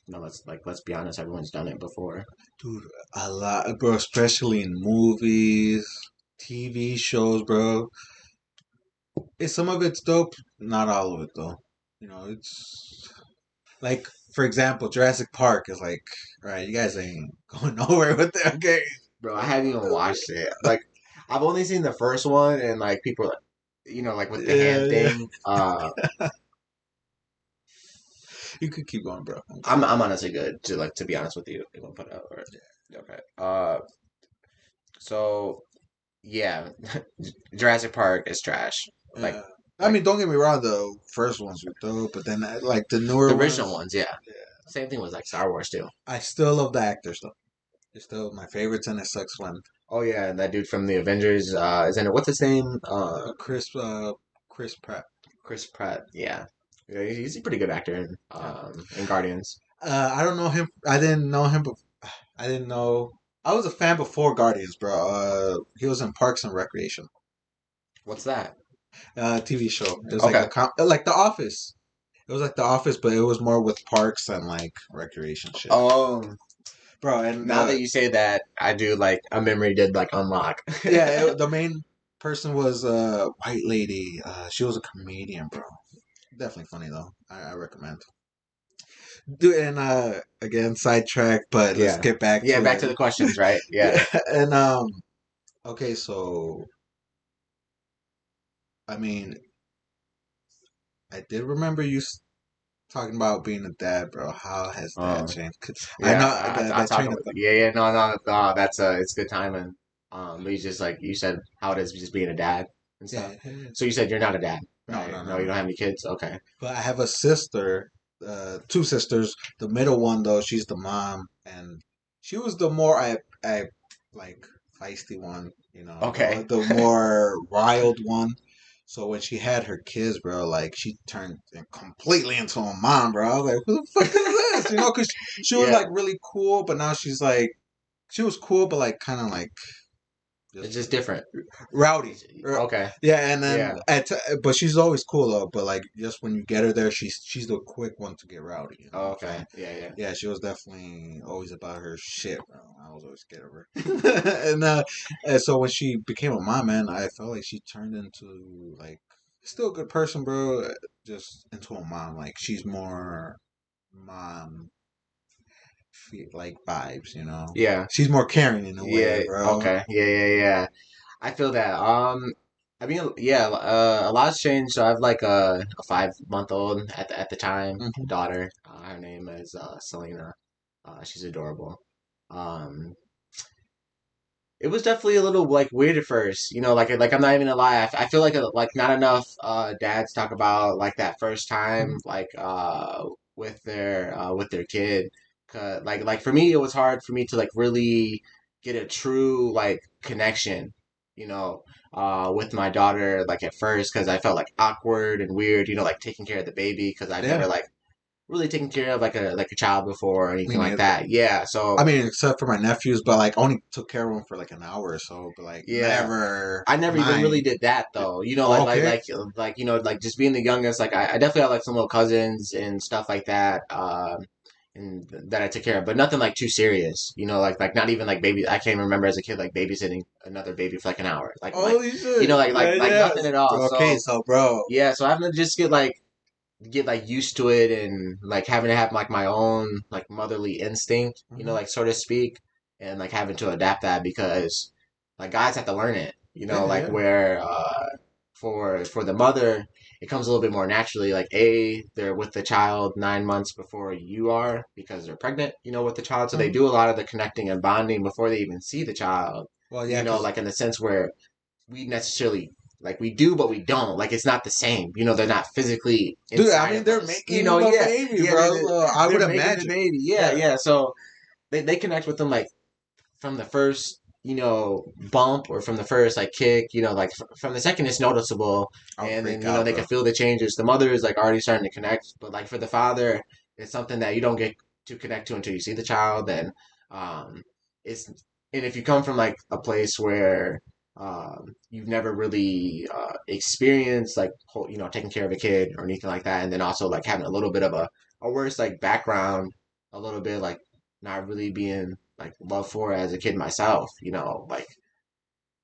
no, let's be honest, everyone's done it before. Dude, a lot, bro. Especially in movies, TV shows, bro. Some of it's dope, not all of it though. It's like, for example, Jurassic Park is like, right, you guys ain't going nowhere with that. Okay, Bro, I haven't even watched it. Like, I've only seen the first one, and like people, are like, you know, like with the yeah, hand yeah. thing. You could keep going, bro. I'm honestly good to like to be honest with you. If I put it over. Okay. So yeah, Jurassic Park is trash. Yeah. I Like mean, don't get me wrong. The first ones were dope, but then like the newer the ones, original ones, yeah. yeah. Same thing with like Star Wars too. I still love the actors though. They're still my favorites, and it sucks when Oh yeah, that dude from the Avengers is in it. What's his name? Chris Pratt. Chris Pratt. Yeah, yeah, he's a pretty good actor Yeah. in Guardians. I don't know him. I didn't know him. I didn't know. I was a fan before Guardians, bro. He was in Parks and Recreation, What's that? TV show. It was like Okay. like The Office. It was like The Office, but it was more with parks and like recreation shit, Oh, bro. And now that you say that, I do like a memory did like unlock. yeah, the main person was a white lady. She was a comedian, bro. definitely funny though. I recommend. Dude, and again, sidetrack, but let's Yeah. get back Yeah, to back to it. the questions, right? Yeah. Yeah, and okay, so I mean, I did remember you talking about being a dad, bro. How has that Um, changed? 'Cause I yeah, know I that talk train of about, thought. yeah, yeah, no, that's it's good timing. But you just like you said how it is just being a dad and Yeah, stuff. yeah, yeah. So you said you're not a dad, No, right? no, no, No, you no. don't have any kids. Okay. But I have a sister, two sisters. The middle one though, she's the mom, and she was the more I like feisty one, Okay. the more wild one. So when she had her kids, bro, like she turned completely into a mom, bro. I was like, who the fuck is this? Because she was Yeah, like really cool, but now she's like, she was cool, but like kind of like it's just just different. rowdy. Okay. Yeah, and then Yeah. but she's always cool though. But like just when you get her there, she's the quick one to get rowdy. You know what I'm Okay. saying? Yeah, yeah. Yeah, she was definitely always about her shit, bro. I was always scared of her. And so when she became a mom, man, I felt like she turned into like still a good person, bro. Just into a mom. Like she's more mom like vibes. Yeah. She's more caring in a way, Yeah. bro. Okay. Yeah, yeah, yeah. I feel that. I mean, yeah, a lot's changed. So I have like a 5 month old at the time Hmm. daughter. Her name is Selena. She's adorable. Um, it was definitely a little like weird at first, like I'm not even gonna lie. I feel like not enough dads talk about like that first time Hmm. like with their kid. 'Cause, like for me, it was hard for me to like really get a true like connection, you know, with my daughter like at first because I felt like awkward and weird, like taking care of the baby because I've never Yeah, like really taken care of like a child before or me anything like neither. that. Yeah, I so mean, except for my nephews, but like only took care of them for like an hour or so, but like yeah. never I never even really mind. did that though. Oh, okay. Like just being the youngest. Like I definitely have like some little cousins and stuff like that. And that I took care of, but nothing like too serious. Like not even like baby. I can't remember as a kid like babysitting another baby for like an hour. Holy shit. Like Yeah, like yeah. nothing at all. Okay, So so bro. yeah, so I'm gonna just get like used to it and like having to have like my own like motherly instinct, Hmm. like so to speak, and like having to adapt that because like guys have to learn it, Yeah, like yeah. where for the mother it comes a little bit more naturally. Like they're with the child 9 months before you are because they're pregnant, with the child, so they Hmm. do a lot of the connecting and bonding before they even see the child. Well, yeah, cause Like in the sense where we necessarily like we do but we don't like it's not the same, they're not physically dude, I inside mean, of they're us, making a yeah, baby, yeah, bro. So I they're would making the imagine. baby, yeah, Yeah. yeah, so they connect with them like from the first bump or from the first like kick, like from the second it's noticeable, I would and then freak out, they bro. can feel the changes. The mother is like already starting to connect, but like for the father it's something that you don't get to connect to until you see the child. And it's and if you come from like a place where you've never really experienced like taking care of a kid or anything like that, and then also like having a little bit of a worse like background, a little bit like not really being like loved for as a kid myself, like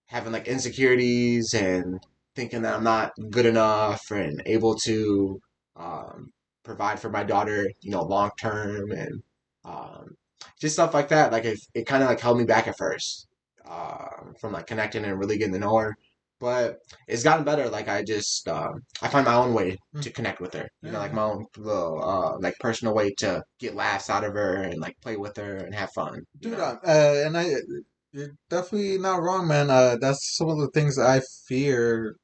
having like insecurities and thinking that I'm not good enough and able to um, provide for my daughter, long term, and um, just stuff like that. Like it kind of like held me back at first from like connecting and really getting to know her. But it's gotten better. Like I find my own way Hmm. to connect with her. Yeah, Like yeah. my own little like personal way to get laughs out of her and like play with her and have fun. Dude, and you're definitely not wrong, man. That's some of the things I fear.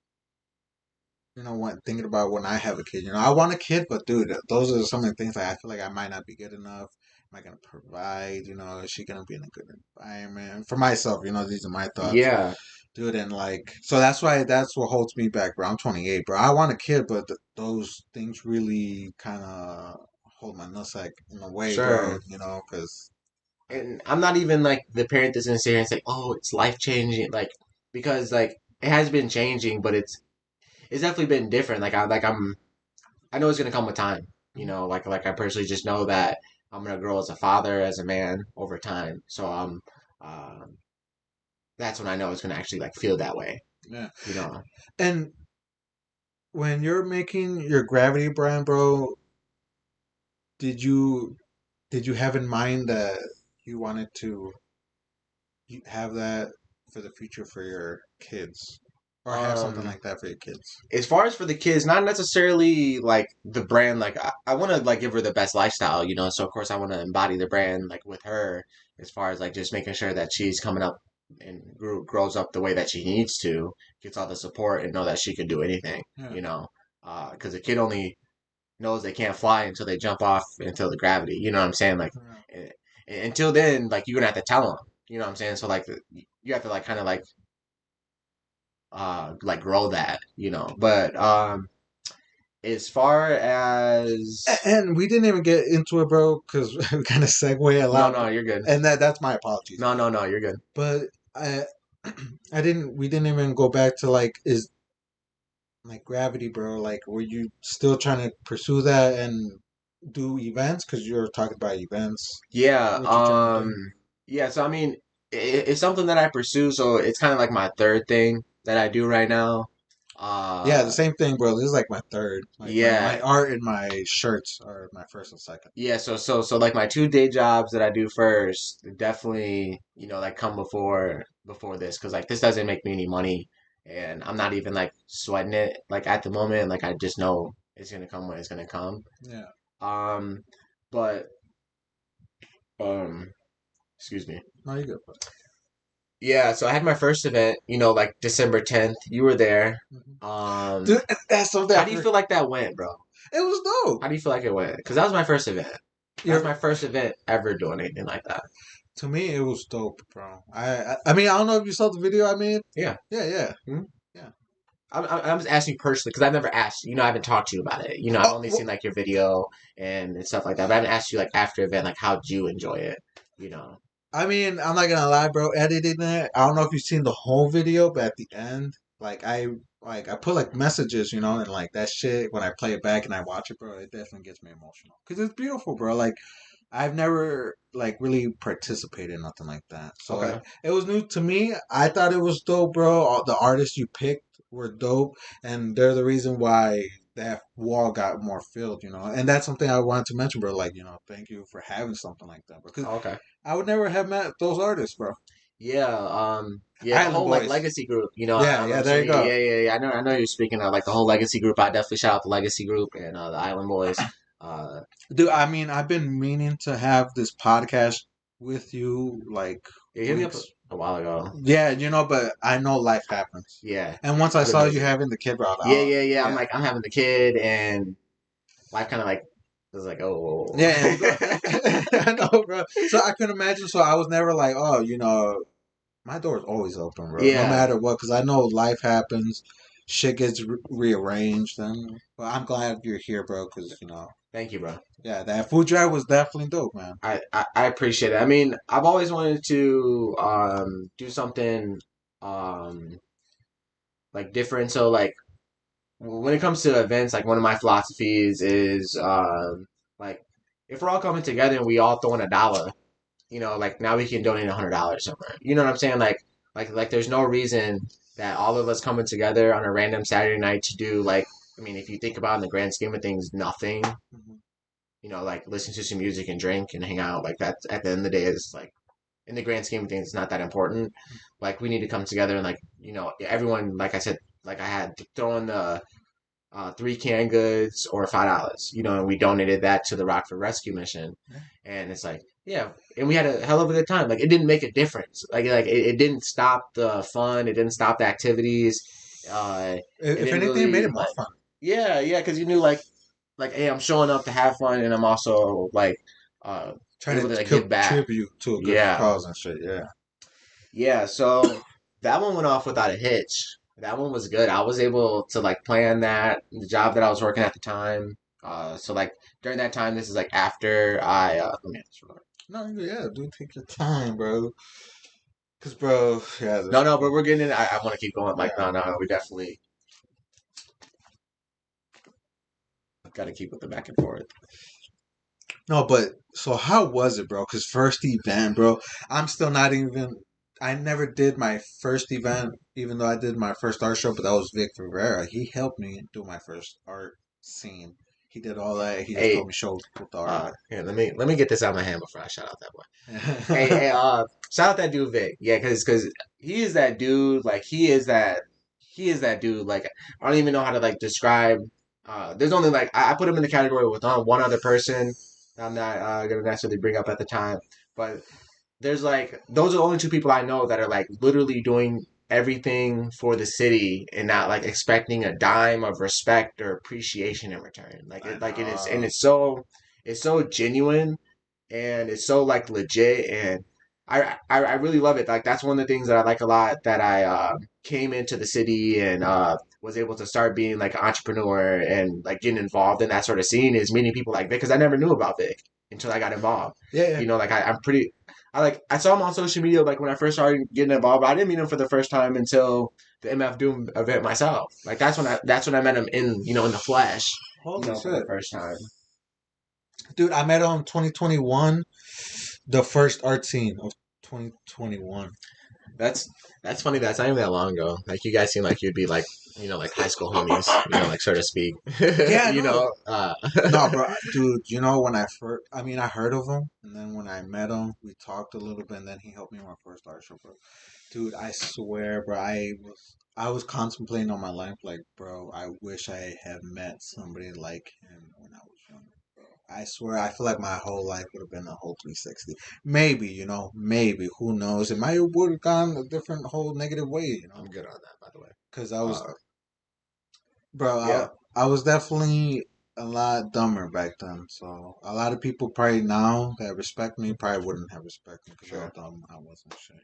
When thinking about when I have a kid, I want a kid, but dude, those are some of the things I feel like I might not be good enough. Am I gonna provide? Is she gonna be in a good environment for myself? These are my thoughts, Yeah, dude. And like, so that's what holds me back, bro. I'm 28, bro. I want a kid, but those things really kind of hold my nutsack in a way, bro. sure. Because And I'm not even like the parent that's gonna sit here and say, "Oh, it's life changing," like because like it has been changing, but it's definitely been different. I know it's gonna come with time. Like I personally just know that I'm gonna grow as a father, as a man over time. So um, that's when I know it's gonna actually like feel that way. yeah, You know. and when you're making your Gravity brand, bro, did you did you have in mind that you wanted to have that for the future for your kids, or have something Um, like that for your kids? as far as for the kids, not necessarily like the brand. Like I want to like give her the best lifestyle, you know. So of course I want to embody the brand like with her, as far as like just making sure that she's coming up and grows up the way that she needs to, gets all the support and know that she can do anything, Yeah. you know. Because a kid only knows they can't fly until they jump off until the gravity. You know what I'm saying? Like eh, until then, like you're gonna have to tell them. You know what I'm saying? So like you have to like kind of like grow that, you know. But as far as And we didn't even get into it, bro, because we kind of segue a no, lot, no, you're good. and that's my apologies, No, bro. no, no, you're good. But I, I didn't. We didn't even go back to like is like Gravity, bro. Like, were you still trying to pursue that and do events? Because you were talking about events. Yeah, What you trying to do? yeah. So I mean, it's something that I pursue. So it's kind of like my third thing that I do right now. Yeah, the Uh, same thing, bro. This is like my third. Like yeah, my art and my shirts are my first and second. yeah. So like my two day jobs that I do first, definitely, you know, like come before this, because like this doesn't make me any money, and I'm not even like sweating it like at the moment. Like I just know it's gonna come when it's gonna come. Yeah. Um, but um, excuse me. No, you good, bro. Yeah, so I had my first event, you know, like December 10th. You were there. Mhm. Um, Dude, that's something. how do you feel like that went, bro? It was dope. How do you feel like it went? Because that was my first event. That was You're my first event ever doing anything like that. To me, it was dope, bro. I mean, I don't know if you saw the video I made. Yeah. Yeah, yeah, Hmm? yeah. I'm just asking you personally because I've never asked you. You know, I haven't talked to you about it. You know, I've Oh, only well, seen like your video and stuff like that. But I haven't asked you like after event, like how'd you enjoy it? You know. I mean, I'm not gonna lie, bro. Editing it, I don't know if you've seen the whole video, but at the end, I put like messages, and like that shit when I play it back and I watch it, bro, it definitely gets me emotional because it's beautiful, bro. Like I've never like really participated in nothing like that, so Okay. it was new to me. I thought it was dope, bro. All the artists you picked were dope, and they're the reason why that wall got more filled, and that's something I wanted to mention, bro. Like, thank you for having something like that, because Okay. I would never have met those artists, bro. Yeah, yeah, the Island whole like Boys. legacy group, you know, Yeah, I'm yeah, there you assuming, go. yeah. I know you're speaking of like the whole legacy group. I definitely shout out the legacy group and the Island Boys. Uh, Dude, I mean, I've been meaning to have this podcast with you like you hit me up weeks. a while ago. Yeah, but I know life happens. Yeah, And once I I've been saw you busy. having the kid, bro, I was like, oh, Yeah. I'm yeah. like, I'm having the kid, and life kind of like was like, oh, Yeah, I know, bro. So I couldn't imagine. So I was never like, oh, my door's always open, bro. No yeah. matter what, because I know life happens, shit gets rearranged, and but I'm glad you're here, bro. Because Thank you, bro. yeah, that food drive was definitely dope, man. I appreciate it. I mean, I've always wanted to do something um like different. So like when it comes to events, like one of my philosophies is like if we're all coming together and we all throw in $1, you know, like now we can donate $100 somewhere. You know what I'm saying? Like there's no reason that all of us coming together on a random Saturday night to do like I mean, if you think about it in the grand scheme of things, nothing. Mhm. You know, like listen to some music and drink and hang out. Like that at the end of the day is like in the grand scheme of things, it's not that important. Like we need to come together and like you know everyone. Like I said, like I had to throw in the three canned goods or $5. You know, and we donated that to the Rockford Rescue Mission. Yeah. And it's like, yeah, and we had a hell of a good time. Like it didn't make a difference. Like it didn't stop the fun. It didn't stop the activities. It If didn't anything, it made really it more like, fun. yeah, because you knew like, hey, I'm showing up to have fun, and I'm also like uh Trying able to to like, give back. contribute to a good Yeah, cause and shit. Yeah. yeah. So that one went off without a hitch. That one was good. I was able to like plan that the job that I was working at the time. So like during that time, this is like after I let me answer that. No, yeah, dude, take your time, bro. Cause, bro, yeah, No, but we're getting it. I want to keep going. Like, yeah. no, we definitely got to keep with the back and forth. No, but so how was it, bro? Cause first event, bro, I'm still not even. I never did my first event, even though I did my first art show, but that was Vic Rivera. He helped me do my first art scene. He did all that. He just Hey, told me show with the art. here, let me get this out of my hand before I shout out that boy. Hey, Like, shout out that dude Vic. Yeah, because he is that dude. Like he is that dude. Like I don't even know how to like describe. There's only like I put him in the category with one other person. I'm not gonna necessarily bring up at the time, but there's like those are the only two people I know that are like literally doing everything for the city and not like expecting a dime of respect or appreciation in return. Like I it is know. and it's so genuine and it's so like legit and I really love it. Like that's one of the things that I like a lot that I came into the city and was able to start being like an entrepreneur and like getting involved in that sort of scene is meeting people like Vic because I never knew about Vic until I got involved. Yeah, yeah. You know, like I'm pretty I saw him on social media like when I first started getting involved, but I didn't meet him for the first time until the MF Doom event myself. Like that's when I met him in in the flesh, Holy for the shit. first time. Dude, I met him 2021, the first art scene of 2021. That's that's funny. That's not even that long ago. Like you guys seem like you'd be like like high school homies, like so to speak. Yeah, you no. know, No, bro, dude, when I first, I heard of him, and then when I met him, we talked a little bit, and then he helped me with my first art show, bro. Dude, I swear, bro, I was contemplating on my life, like, bro, I wish I had met somebody like him when I was younger. I swear, I feel like my whole life would have been a whole 360. Maybe, maybe, who knows? It might would have gone a different whole negative way. I'm good on that, by the way. Because I was, Uh, bro, yeah, I was definitely a lot dumber back then. So a lot of people probably now that respect me probably wouldn't have respect me because how sure. dumb I was and shit.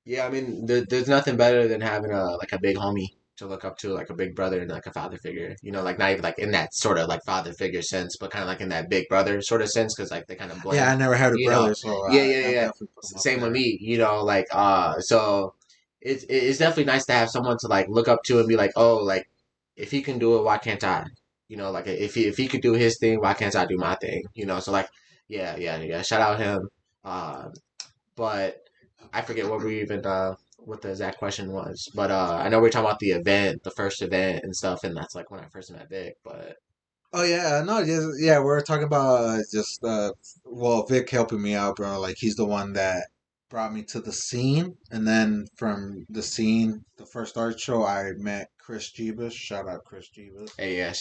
Yeah, I mean, there's nothing better than having a big homie to look up to, like a big brother and like a father figure. Like not even like in that sort of like father figure sense, but kind of like in that big brother sort of sense, because like they kind of Yeah, blend. I never had a You know, brother, so yeah, I yeah, yeah. definitely put him up Same with there. me. Like so it's definitely nice to have someone to like look up to and be like, oh, like if he can do it, why can't I? Like if he could do his thing, why can't I do my thing? So like, yeah, yeah, yeah. Shout out him. Uh, but I forget what the exact question was. But I know we are talking about the event, the first event and stuff, and that's like when I first met Vic. But Oh yeah, no, just yeah, we're talking about just well, Vic helping me out, bro. Like he's the one that brought me to the scene, and then from the scene, the first art show, I met Chris Jeebus. Shout out Chris Jeebus. hey, yeah,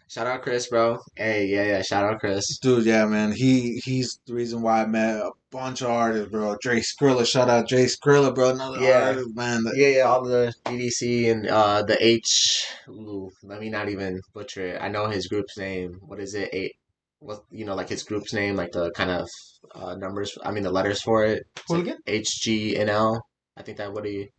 shout out Chris, bro. Hey, yeah, yeah, shout out Chris. Dude, yeah, man. He's the reason why I met a bunch of artists, bro. Jay Skrilla, shout out Jay Skrilla, bro. Another Yeah, artist, man. yeah, yeah. All the GDC and the H. Ooh, let me not even butcher it. I know his group's name. What is it? Eight. What like his group's name, like the kind of numbers. I mean the letters for it. It's like Hooligan? HGNL. I think that what he.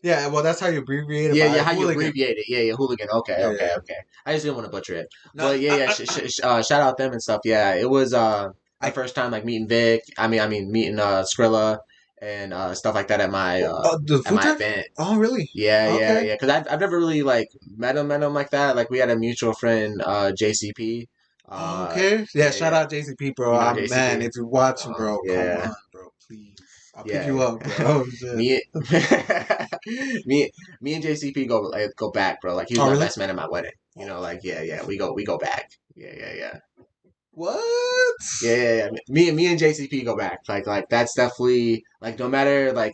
Yeah, well, that's how you abbreviate it, Yeah, but yeah, how you Hooligan. abbreviate it. Yeah, yeah, hooligan. Okay, Yeah, okay, yeah. okay. I just didn't want to butcher it. No, But yeah, yeah, shout out them and stuff. Yeah, it was my I first time like meeting Vic. I mean meeting Skrilla and stuff like that the at food my truck? event. Oh, really? Yeah, yeah, Okay. yeah. Because I've never really like met him like that. Like we had a mutual friend, JCP. Oh, okay. Yeah, Yeah, shout yeah. out JCP, bro. Man, JCP. if you're watching, bro, come Yeah, on, bro, please. I'll pick yeah, you up, bro. yeah. Oh shit. me, me and JCP go back, bro. Like he was Oh, my really? best man at my wedding. Like yeah, yeah, we go back. Yeah, yeah, yeah, What? yeah, yeah, yeah. Me and JCP go back. Like that's definitely like no matter like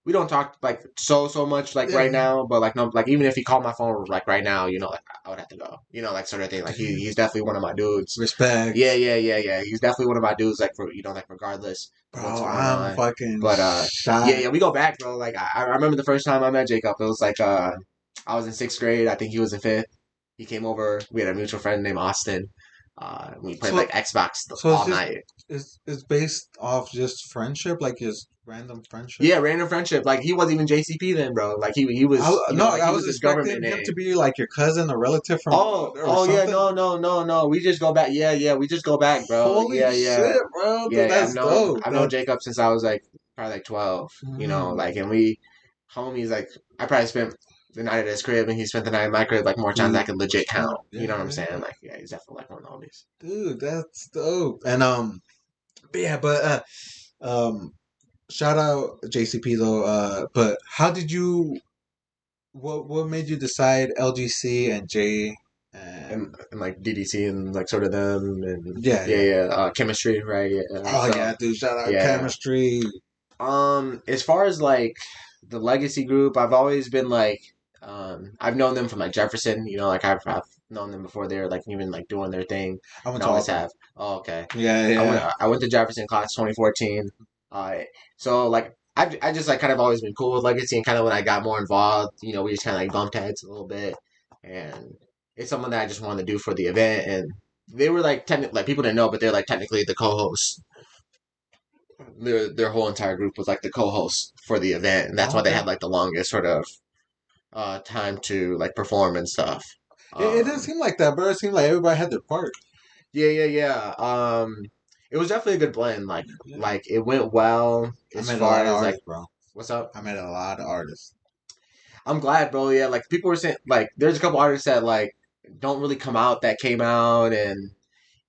we don't talk like so much like Yeah. right now, but like no like even if he called my phone like right now, like I would have to go. Like sort of thing. Like he's definitely one of my dudes. Respect. Yeah, yeah, yeah, yeah. He's definitely one of my dudes. Like for like regardless of what's Bro, going I'm on. fucking But yeah, shot. yeah, we go back, bro. Like I remember the first time I met Jacob. It was like I was in sixth grade. I think he was in fifth. He came over. We had a mutual friend named Austin. We played like So, Xbox so it's all just night. it's based off just friendship, like just random friendship. Yeah, random friendship. Like he wasn't even JCP then, bro. Like he I was, no, like I he was was his government expecting him name. to be like your cousin or relative from Oh, or oh yeah, something. no, no, no, no. We just go back. Yeah, yeah, we just go back, bro. Holy Yeah, yeah, shit, bro! yeah, Dude, yeah. that's dope. I've known That's Jacob since I was like probably like 12. Like, mm, and we homies. Like, I probably spent the night at his crib, and he spent the night at my crib like more times than I dude. could legit count. Respect. You Yeah, know what I'm yeah, saying? Like, yeah, he's definitely like one of the homies. dude, that's dope. And but yeah, but shout out JCP though. But how did you? What made you decide LGC and J? And like DDC and like sort of them and Yeah, yeah. chemistry, right? Yeah. Oh So yeah, dude! Shout out yeah. chemistry. As far as like the legacy group, I've always been like, I've known them from like Jefferson. You know, like I've known them before they're like even like doing their thing, I went and to always Auburn. have. Oh, okay. Yeah, I went yeah. I went to Jefferson class 2014. Uh, so like I just like kind of always been cool with legacy, and kind of when I got more involved, you know, we just kind of like bumped heads a little bit, and it's something that I just wanted to do for the event, and they were like technically like people didn't know, but they're like technically the co-hosts. Their whole entire group was like the co-host for the event, and that's Oh, why they okay. had like the longest sort of time to like perform and stuff. It didn't Um, seem like that, bro. It seemed like everybody had their part. yeah. It was definitely a good blend. Yeah. Like it went well I as met a far lot of as like artists, bro. what's up. I met a lot of artists. I'm glad, bro. Yeah, like people were saying, like there's a couple artists that like don't really come out that came out, and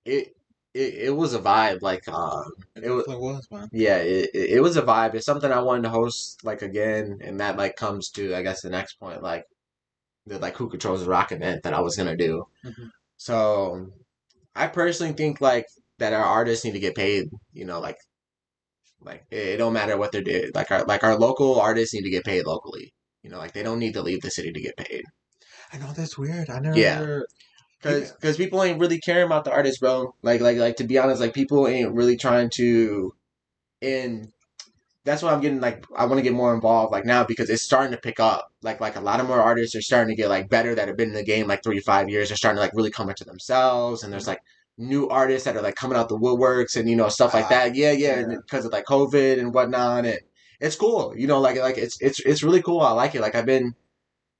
it it was a vibe. Like It it was. definitely was, man. Yeah, it was a vibe. It's something I wanted to host like again, and that like comes to I guess the next point, like the like who controls the rock event that I was gonna do. Hmm. So I personally think like that our artists need to get paid. You know, like it don't matter what they're doing. Like our local artists need to get paid locally. You know, like they don't need to leave the city to get paid. I know that's weird. I Yeah, never. Even, cause people ain't really caring about the artists, bro. Like to be honest, like people ain't really trying to in that's what I'm getting like I want to get more involved like now because it's starting to pick up. Like a lot of more artists are starting to get like better that have been in the game like 3 to 5 years. They're starting to like really come into themselves and there's like new artists that are like coming out the woodworks and you know stuff like that. Yeah, yeah. because of like COVID and whatnot and it's cool. You know, like it's really cool. I like it. Like I've been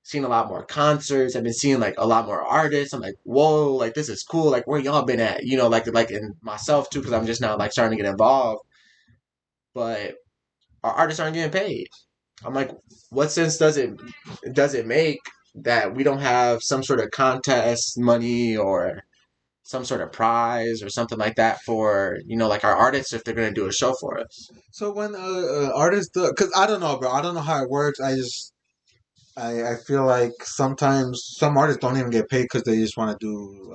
seeing a lot more concerts. I've been seeing like a lot more artists. I'm like, whoa, like this is cool. Like where y'all been at? You know, like in myself too because I'm just now like starting to get involved. But our artists aren't getting paid. I'm like, what sense does it make that we don't have some sort of contest money or some sort of prize or something like that for you know like our artists if they're gonna do a show for us? So when artists do, because I don't know, bro. I don't know how it works. I feel like sometimes some artists don't even get paid because they just want to do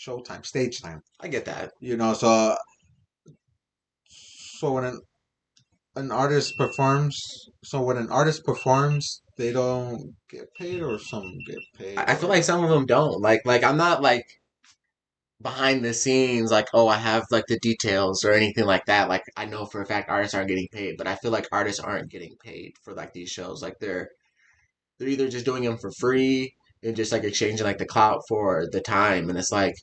showtime, stage time. I get that. You know, so when an artist performs, they don't get paid, or some get paid, I feel or like some of them don't like I'm not like behind the scenes like oh I have like the details or anything like that like I know for a fact artists aren't getting paid but I feel like artists aren't getting paid for like these shows like they're either just doing them for free and just like exchanging like the clout for the time and it's like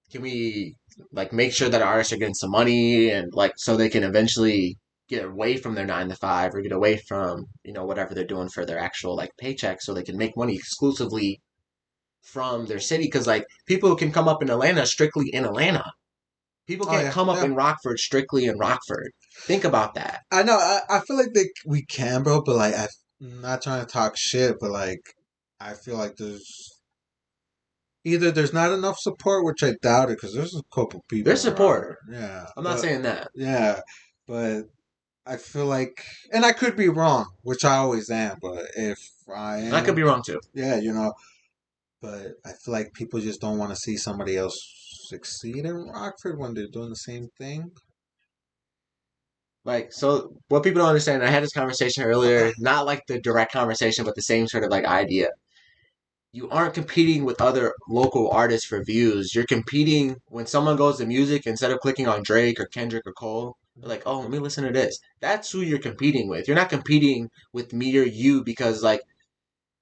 can we like make sure that artists are getting some money and like so they can eventually get away from their 9 to 5 or get away from you know whatever they're doing for their actual like paycheck so they can make money exclusively from their city because like people can come up in Atlanta strictly in Atlanta. People oh can't yeah, come up yeah. in Rockford strictly in Rockford. Think about that. I know. I feel like we can, bro. But like, I'm not trying to talk shit, but like, I feel like there's not enough support, which I doubt it, because there's a couple There's people support. around. Yeah, I'm not but saying that. yeah, but I feel like, and I could be wrong, which I always am. But if I I could am, be wrong too. yeah, you know. But I feel like people just don't want to see somebody else succeed in Rockford when they're doing the same thing. Like, so what people don't understand, I had this conversation earlier, not like the direct conversation, but the same sort of like idea. You aren't competing with other local artists for views. You're competing when someone goes to music, instead of clicking on Drake or Kendrick or Cole, they're like, oh, let me listen to this. That's who you're competing with. You're not competing with me or you because like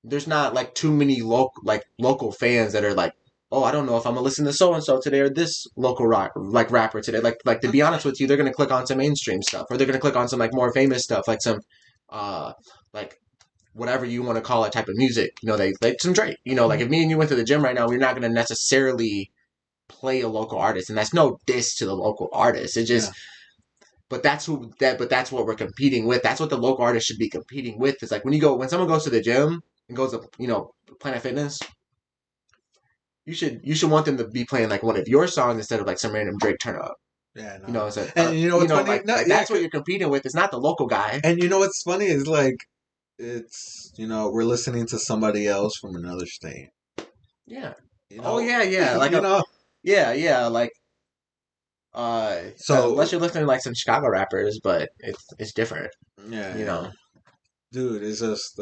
there's not like too many local fans that are like, oh, I don't know if I'm gonna listen to so and so today or this local rock like rapper today. Like to be honest with you, they're gonna click on some mainstream stuff or they're gonna click on some like more famous stuff, like some like whatever you want to call it type of music. You know, they like some Drake. You know, like if me and you went to the gym right now, we're not gonna necessarily play a local artist, and that's no diss to the local artist. It Yeah. just but that's what we're competing with. That's what the local artist should be competing with. It's like when someone goes to the gym and goes to Planet Fitness, you should want them to be playing like one of your songs instead of like some random Drake turn up. Yeah, You no. know, so And you know what's funny? like No, like yeah. that's what you're competing with. It's not the local guy. And you know what's funny is like it's we're listening to somebody else from another state. Yeah. You Oh know, yeah, yeah. Like you know. yeah, yeah. Like unless So you're listening to like some Chicago rappers, but it's different. yeah, You yeah, know. dude, it's just.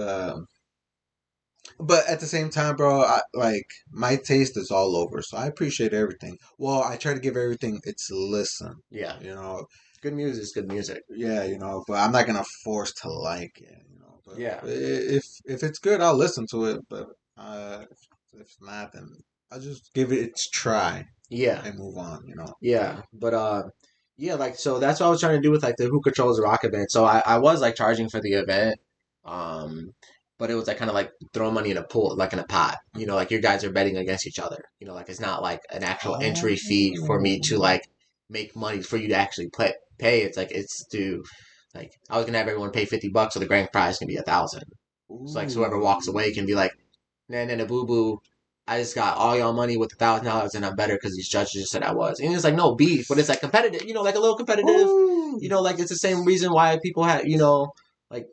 But at the same time, bro, like my taste is all over, so I appreciate everything. Well, I try to give everything its listen. Yeah. You know, Good music is good music. yeah, but I'm not gonna force to like it. But Yeah. if it's good, I'll listen to it. But if it's not, then I'll just give it its try Yeah. and move on. Yeah. But yeah, like so that's what I was trying to do with like the Who Controls the Rock event. So I was like charging for the event. Um but it was like kind of like throwing money in a pool, like in a pot. You know, like your guys are betting against each other. You know, like it's not like an actual entry fee for me to Oh, like make money for you to actually pay. It's like it's to like I was gonna have everyone pay $50, so the grand prize can be 1,000. So like so whoever walks away ooh. can be like, nah, nah, nah, boo boo. I just got all y'all money with $1,000 and I'm better because these judges just said I was. And it's like no beef, but it's like competitive, like a little competitive. Ooh. Like it's the same reason why people have, like,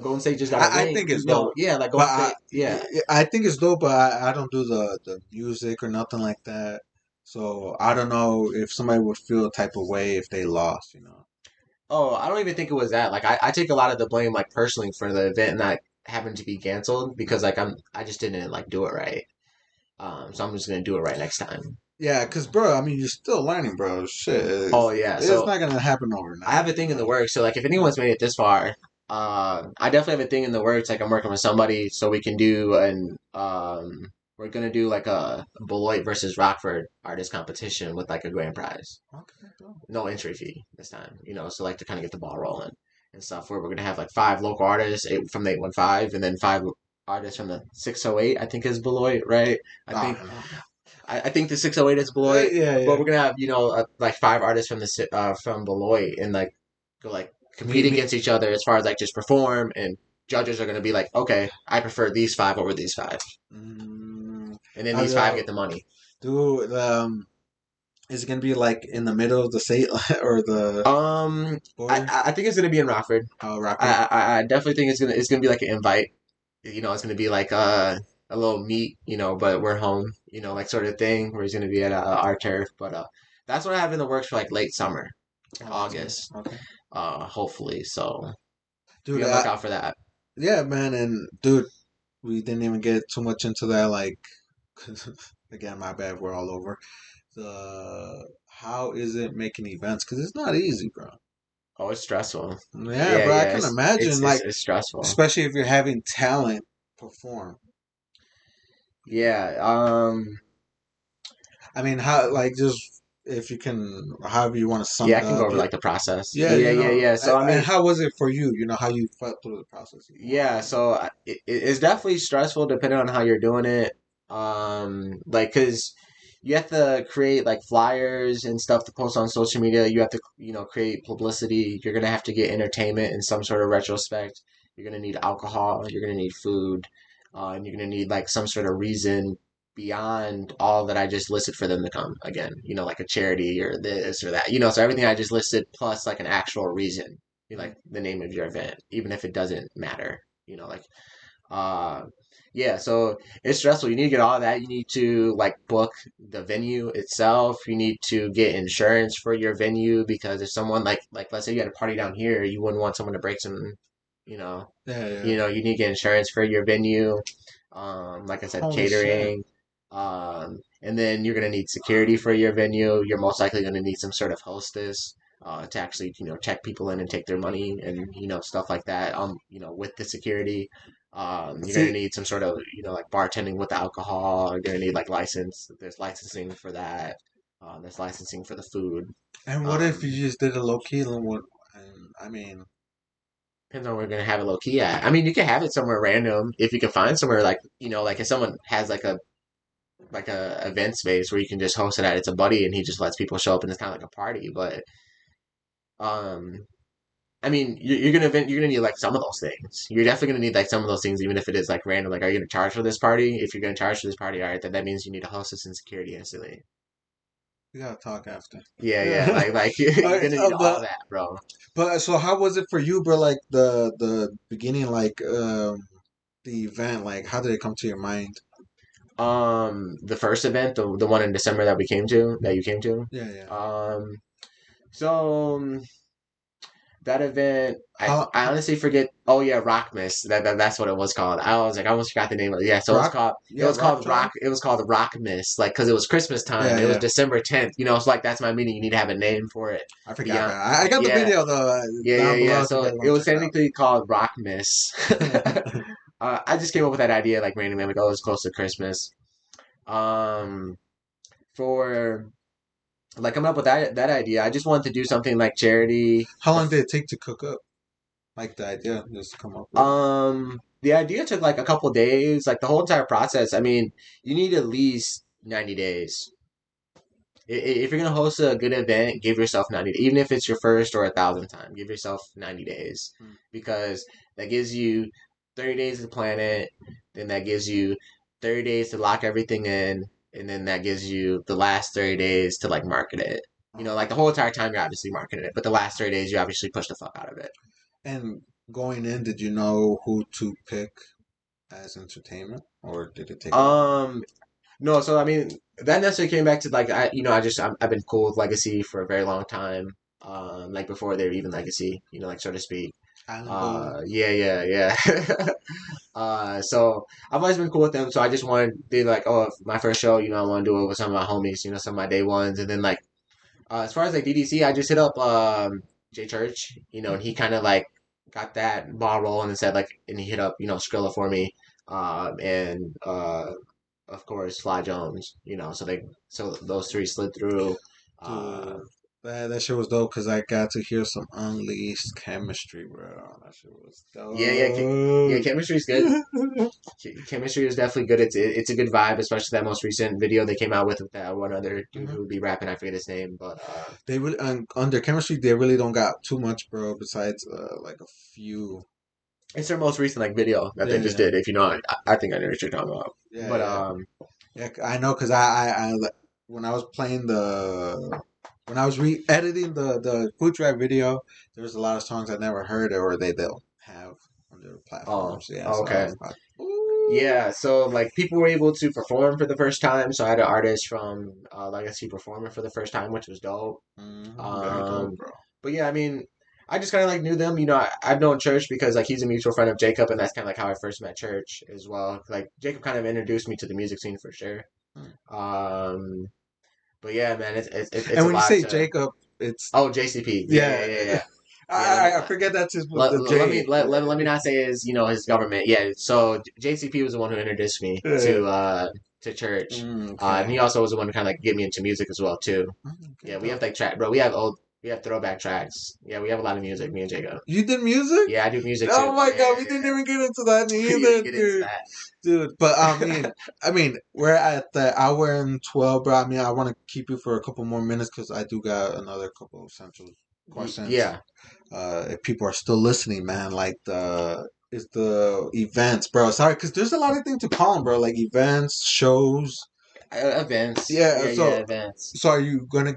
Golden State just got a I ring. think it's dope. Yeah, like But Golden State, yeah. I think it's dope, but I don't do the music or nothing like that. So I don't know if somebody would feel a type of way if they lost. Oh, I don't even think it was that. Like I take a lot of the blame like personally for the event not having to be canceled because like I just didn't like do it right. So I'm just gonna do it right next time. Yeah, cause bro, I mean, you're still learning, bro. Shit, Oh yeah, it's so not gonna happen I have overnight. a thing in the works. So like if anyone's made it this far, I definitely have a thing in the works. Like I'm working with somebody so we can do we're gonna do like a Beloit versus Rockford artist competition with like a grand prize. Okay, bro. No entry fee this time, so like to kind of get the ball rolling and stuff where we're gonna have like five local artists from the 815 and then five artists from the 608, I think is Beloit, right? I I think don't know. I think the 608 is Beloit, Yeah, but yeah. we're gonna have like five artists from from Beloit and like go like compete Me. against each other as far as like just perform and judges are gonna be like, okay, I prefer these five over these five, Mm, and then I these five get the money. do. Is it gonna be like in the middle of the state or the Um, border? I think it's gonna be in Rockford. Oh, Rockford. I definitely think it's gonna be like an invite. It's gonna be like a little meet, but we're home, like sort of thing where he's gonna be at our turf. But that's what I have in the works for like late summer, like Oh, that's good. August, Okay, hopefully. So be dude. on the lookout for that. Yeah, man, and dude, we didn't even get too much into that. Like, again, my bad. We're all over the. How is it making events? Because it's not easy, bro. Oh, it's stressful. Yeah, Yeah, bro. I yeah, can imagine, like, it's stressful. especially if you're having talent perform. Yeah, I mean, how, like, just if you can, however you want to sum yeah, I it can go up. over like the process. Yeah, Yeah, yeah, yeah. So I and mean, how was it for you? How you felt through the process. yeah, so it's definitely stressful depending on how you're doing it. Like, cause you have to create like flyers and stuff to post on social media. You have to, create publicity. You're gonna have to get entertainment in some sort of retrospect. You're gonna need alcohol. You're gonna need food. And you're gonna need like some sort of reason beyond all that I just listed for them to come again. Like a charity or this or that. So everything I just listed plus like an actual reason like the name of your event, even if it doesn't matter. Like uh yeah, so it's stressful. You need to get all that. You need to like book the venue itself. You need to get insurance for your venue because if someone like let's say you had a party down here, you wouldn't want someone to break some, you know, Yeah, yeah. you need to get insurance for your venue. Like I said, Holy shit. catering. And then you're gonna need security for your venue. You're most likely gonna need some sort of hostess to actually, check people in and take their money and stuff like that. With the security, you're gonna See, need some sort of like bartending with alcohol. You're gonna need like license. There's licensing for that. There's licensing for the food. and what if you Um, just did a low key and what? And I mean, Depends on where we're gonna have it low key at. I mean, you can have it somewhere random if you can find somewhere like like if someone has like a event space where you can just host it at. It's a buddy and he just lets people show up and it's kind of like a party. But um, I mean, you're gonna need like some of those things. You're definitely gonna need like some of those things, even if it is like random. Like, are you gonna charge for this party? If you're gonna charge for this party, all right, then that means you need a hostess and security instantly. We gotta talk after. Yeah. Like you're All right, gonna need all that, bro. but so how was it for you, bro? Like the beginning, like the event, like how did it come to your mind? The first event, the one in December that you came to. Yeah, yeah. Um, so that event, I How honestly forget. Oh yeah, Rockmas. That's what it was called. I was like, I almost forgot the name of it. Yeah, so rock? it Yeah, was rock called child. Rock. It was called Rockmas, like because it was Christmas time. Yeah, It was yeah. December 10th. You know, it's like that's my meaning. You need to have a name for it. I But forgot, yeah, man. I got the yeah, video though yeah, down yeah. below if you So guys it want to was check it out. technically called Rockmas. I just came up with that idea like randomly. I'm like, oh, it's close to Christmas. Um, for like coming up with that idea, I just wanted to do something like charity. How long did it take to cook up? Like the idea, just come up with. The idea took like a couple days, like the whole entire process. I mean, you need at least 90 days. If you're gonna host a good event, give yourself 90 days. Even if it's your first or 1,000th time, give yourself 90 days Hmm. because that gives you 30 days to plan it. Then that gives you 30 days to lock everything in, and then that gives you the last 30 days to like market it. You know, Oh. like the whole entire time you're obviously marketing it, but the last 30 days you obviously push the fuck out of it. And going in, did you know who to pick as entertainment, or did it take a long time? Um, No, so I mean that necessarily came back to like I've been cool with Legacy for a very long time. Like before they were even Legacy, you know, like so to speak. Island Boys. Yeah. So I've always been cool with them. So I just wanted they like, oh, if my first show, you know, I want to do it with some of my homies, you know, some of my day ones, and then like as far as like DDC, I just hit up Jay Church, you know, and he kind of like got that ball rolling and said like, and he hit up you know Skrilla for me, and of course Fly Jones, you know, so those three slid through. Uh, Dude, that shit was dope because I got to hear some unleashed chemistry, bro. That shit was yeah, yeah, yeah. dope. Chemistry is good. Chemistry is definitely good. It's a good vibe, especially that most recent video they came out with that one other dude Mhm. who would be rapping. I forget his name, but They really on their chemistry. They really don't got too much, bro. Besides, like a few. it's their most recent like video that they Yeah, just yeah, did. If you know, I think I know what you're talking about. yeah, But yeah. Yeah, I know because when I was playing when I was re-editing the food drive video, there was a lot of songs I never heard or they don't have on their platforms. Yeah, so I okay. was like, ooh, Yeah, so like people were able to perform for the first time. So I had an artist from Legacy performing for the first time, which was dope. very dope, Um, bro. but yeah, I mean, I just kind of like knew them. You know, I've known Church because like he's a mutual friend of Jacob, and that's kind of like how I first met Church as well. Like Jacob kind of introduced me to the music scene for sure. Mm. Um, but yeah, man, it's And a when you lot say to. Jacob, it's Oh, JCP, yeah. yeah. I forget that's his the J. Let me not say his you know his government. Yeah, so JCP was the one who introduced me Yeah. to church, and Okay. he also was the one who kind of like get me into music as well too. Okay, Yeah, we have dope. like track, bro. We have throwback tracks. Yeah, we have a lot of music. Me and Jacob. You did music? Yeah, I do music Oh too. my god, we didn't Yeah. even get into that We didn't neither, get into dude. that. Dude, but we're at the hour and 12, bro. I mean, I want to keep you for a couple more minutes because I do got another couple of central questions. Yeah, If people are still listening, man, like the events, bro. Sorry, because there's a lot of things to call them, bro. Like events, shows. events. Yeah. Yeah, events. So are you gonna?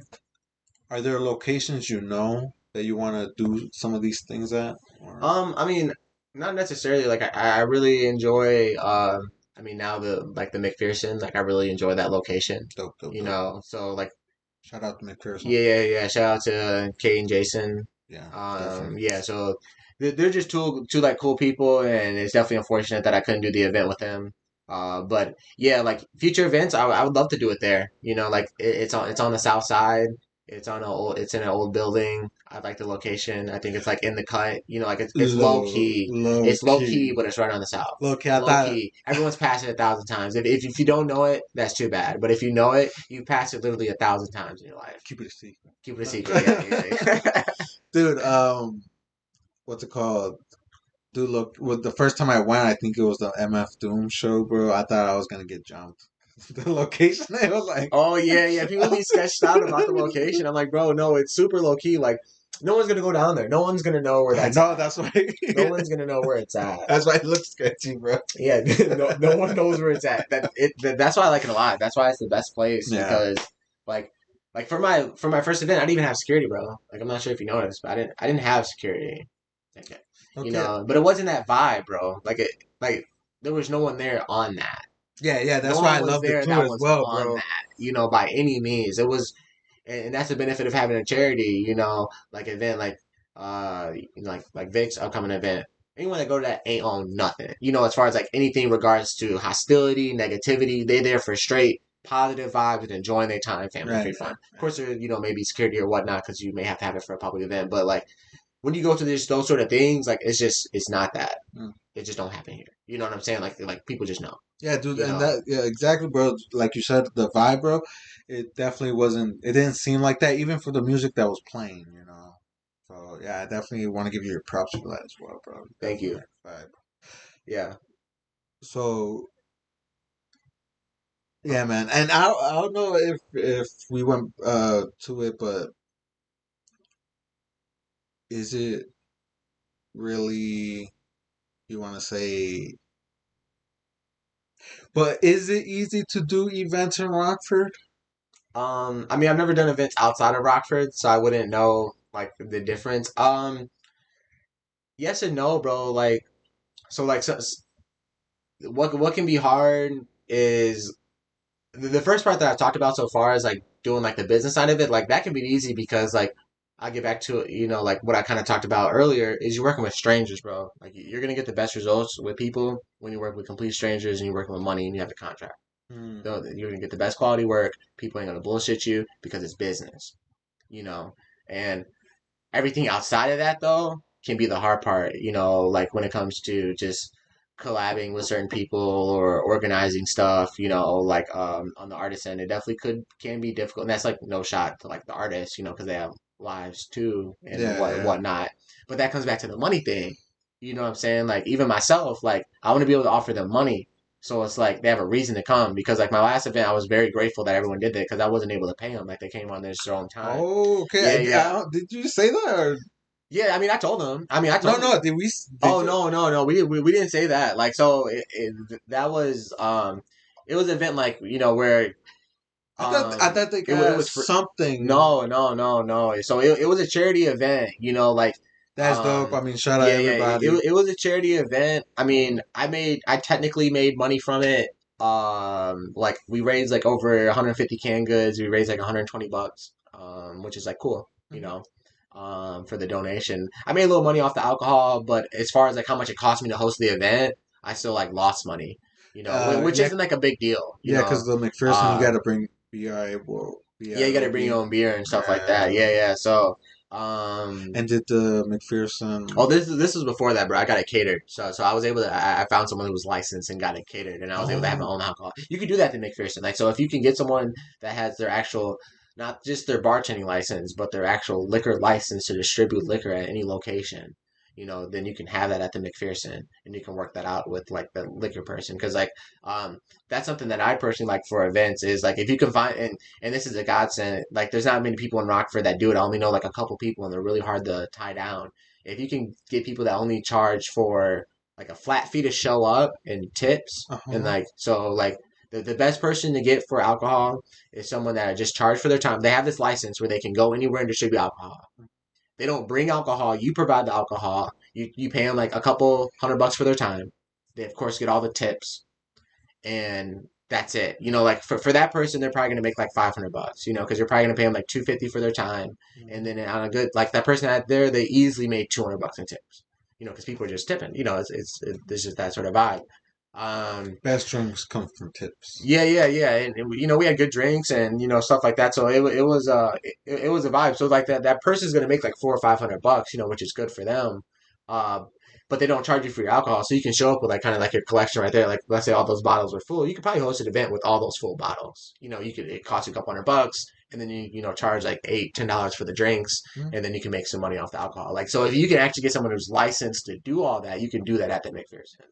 Are there locations you know that you want to do some of these things at? Or I mean, not necessarily. Like I really enjoy. I mean, now the like the McPherson. Like I really enjoy that location. dope, dope, You dope. know, so like Shout out to McPherson. yeah. Shout out to Kay and Jason. Yeah, definitely. Yeah. So they're just two like cool people, and it's definitely unfortunate that I couldn't do the event with them. But yeah, like future events, I would love to do it there. You know, like it's on the south side. It's in an old building. I like the location. I think it's like in the cut. You know, like it's low key. Low It's low key, key. but it's right on the south. Low key. I Low thought key. Everyone's passed it 1,000 times. If you don't know it, that's too bad. But if you know it, you pass it literally 1,000 times in your life. keep it a secret. Keep it a secret. Yeah. Dude, what's it called? Dude, look, well, the first time I went, I think it was the MF Doom show, bro. I thought I was gonna get jumped. The location, it was like, Oh yeah. People be sketched out about the location. I'm like, bro, no, it's super low key. Like, no one's gonna go down there. No one's gonna know where I that's know at. that's why. No one's gonna know where it's at. That's why it looks sketchy, bro. Yeah, no one knows where it's at. That's why I like it a lot. That's why it's the best place Yeah. because like Like for my first event, I didn't even have security, bro. Like I'm not sure if you noticed, but I didn't have security. Okay. You Okay. know, but it wasn't that vibe, bro. Like there was no one there on that. Yeah, No that's why one I was loved it there too that as was well, on bro. that, by any means. It was, and that's the benefit of having a charity, like event, like Vic's upcoming event. Anyone that go to that ain't on nothing, as far as like anything regards to hostility, negativity, they there for straight positive vibes and enjoying their time, family free Right. fun. Of course, there, maybe security or whatnot because you may have to have it for a public event, but like when you go to those sort of things, like it's not that. Mm. It just don't happen here. You know what I'm saying? Like people just know. Yeah, dude, You and know. that yeah, exactly, bro. Like you said, the vibe, bro. It definitely wasn't. It didn't seem like that, even for the music that was playing. So yeah, I definitely want to give you your props for that as well, bro. Thank Definitely you. vibe. Yeah. So yeah, man, and I don't know if we went to it, but is it really you want to say? But is it easy to do events in Rockford? I mean, I've never done events outside of Rockford, so I wouldn't know like the difference. Yes and no, bro. Like, so like, what can be hard is the first part that I've talked about so far is like doing like the business side of it. Like that can be easy because like I get back to like what I kind of talked about earlier is you're working with strangers, bro. Like you're gonna get the best results with people when you work with complete strangers and you're working with money and you have the contract. Hmm. So you're gonna get the best quality work. People ain't gonna bullshit you because it's business, you know. And everything outside of that though can be the hard part, like when it comes to just collabing with certain people or organizing stuff, like on the artist end, it definitely can be difficult. And that's like no shot to like the artists, because they have lives too and Yeah, yeah. whatnot. But that comes back to the money thing. You know what I'm saying? Like even myself, like I want to be able to offer them money. So it's like they have a reason to come because like my last event, I was very grateful that everyone did that because I wasn't able to pay them. Like they came on their own time. Oh, okay. Yeah, yeah. Did you say that or Yeah, I mean, I told them. I mean, I no? told them. No. Did Oh you? no, no, no. We didn't say that. Like, so that was it was an event like where I thought they it got was for something. no, no, no, no. So it was a charity event. Like That's dope. I mean, shout out yeah, yeah. everybody. It was a charity event. I mean, I technically made money from it. Like we raised like over 150 canned goods. We raised like 120 bucks. Which is like cool. Mhm. For the donation. I made a little money off the alcohol, but as far as like how much it cost me to host the event, I still like lost money, which Yeah, isn't like a big deal, yeah, because the McPherson, you Uh, got to bring BI, well, yeah, you got to bring your BIOB. own beer and stuff like that. Yeah. Yeah, yeah. So, And did the McPherson? oh, this was before that, bro. I got it catered, so I was able to. I found someone who was licensed and got it catered, and I was able to have my Oh, own alcohol. You could do that to McPherson, like so. If you can get someone that has their actual, not just their bartending license, but their actual liquor license to distribute liquor at any location, then you can have that at the McPherson, and you can work that out with like the liquor person, because like that's something that I personally like for events is like if you can find and this is a godsend. Like there's not many people in Rockford that do it. I only know like a couple people, and they're really hard to tie down if you can get people that only charge for like a flat fee to show up and tips and uh-huh. like so like the best person to get for alcohol is someone that just charge for their time. They have this license where they can go anywhere and distribute alcohol. They don't bring alcohol. You provide the alcohol. You pay them like a couple $100 for their time. They of course get all the tips and that's it. Like for that person, they're probably gonna make like $500. Because you're probably gonna pay them like $250 for their time, and then on a good like that person out there, they easily made $200 in tips. Because people are just tipping. It's just that sort of vibe. Best drinks come from tips. Yeah, yeah, yeah, and we had good drinks and stuff like that. So it was a vibe. So like that person's gonna make like 400 or 500 bucks, which is good for them. Uh, but they don't charge you for your alcohol, so you can show up with like kind of like your collection right there. Like let's say all those bottles were full, you could probably host an event with all those full bottles. It costs you a couple $100, and then you charge like $8-10 for the drinks, Hmm? and then you can make some money off the alcohol. Like so, if you can actually get someone who's licensed to do all that, you can do that at the McPherson.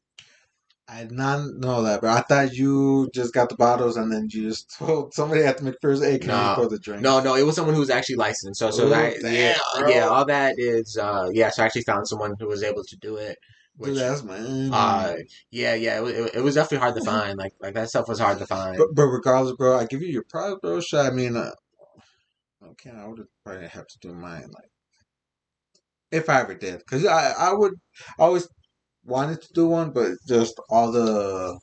I did not know that, but I thought you just got the bottles and then you just told somebody at the McPherson, "Hey, can you No, pour the drinks?" no, no. It was someone who was actually licensed. So Oh, I, yeah, damn, yeah. bro. All that is, yeah. So I actually found someone who was able to do it, Dude, which, that's man. uh, yeah, yeah. It was definitely hard to find. Like that stuff was hard to find. But regardless, bro, I give you your props, bro. Shit, I mean, okay, I would probably have to do mine like if I ever did, because I would always wanted to do one, but just all the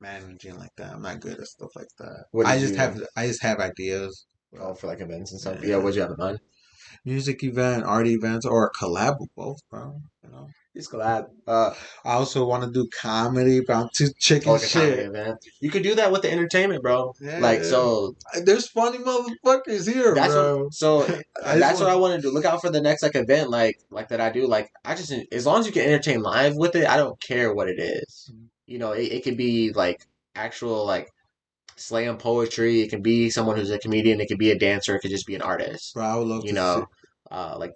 managing like that, I'm not good at stuff like that. What did you I just have ideas. go for like events and stuff? Yeah, Yeah, what'd you have in mind? music event, art events, or a collab with both, bro. You know. Just collab. I also want to do comedy, but I'm too chicken Like a comedy shit. event. You could do that with the entertainment, bro. Like Yeah, so there's funny motherfuckers here, that's what bro. so I just that's what want. I want to do. Look out for the next like event like that I do. Like I just as long as you can entertain live with it, I don't care what it is. You know, it could be like actual like slam poetry. It can be someone who's a comedian. It could be a dancer. It could just be an artist. Bro, I would love You to see. know, like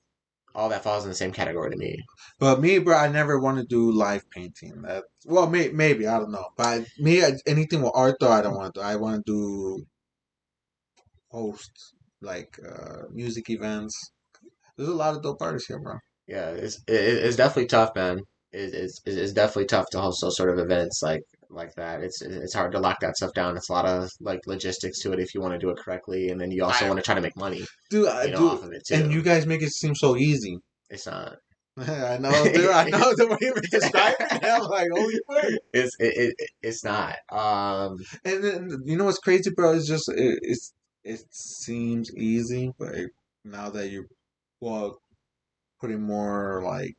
all that falls in the same category to me. But me, bro, I never want to do live painting. That well, maybe I don't know. But me, anything with art though, I don't want to do. I want to do host like music events. There's a lot of dope artists here, bro. Yeah, it's definitely tough, man. It's definitely tough to host those sort of events like that. It's hard to lock that stuff down. It's a lot of like logistics to it if you want to do it correctly, and then you also want to try to make money, Dude, I do, off of it and too. you guys make it seem so easy. It's not. I know, dude. I know the way you're describing it. I'm like, holy fuck. It's not. And then you know what's crazy, bro? It's just it seems easy, but now that you're well putting more like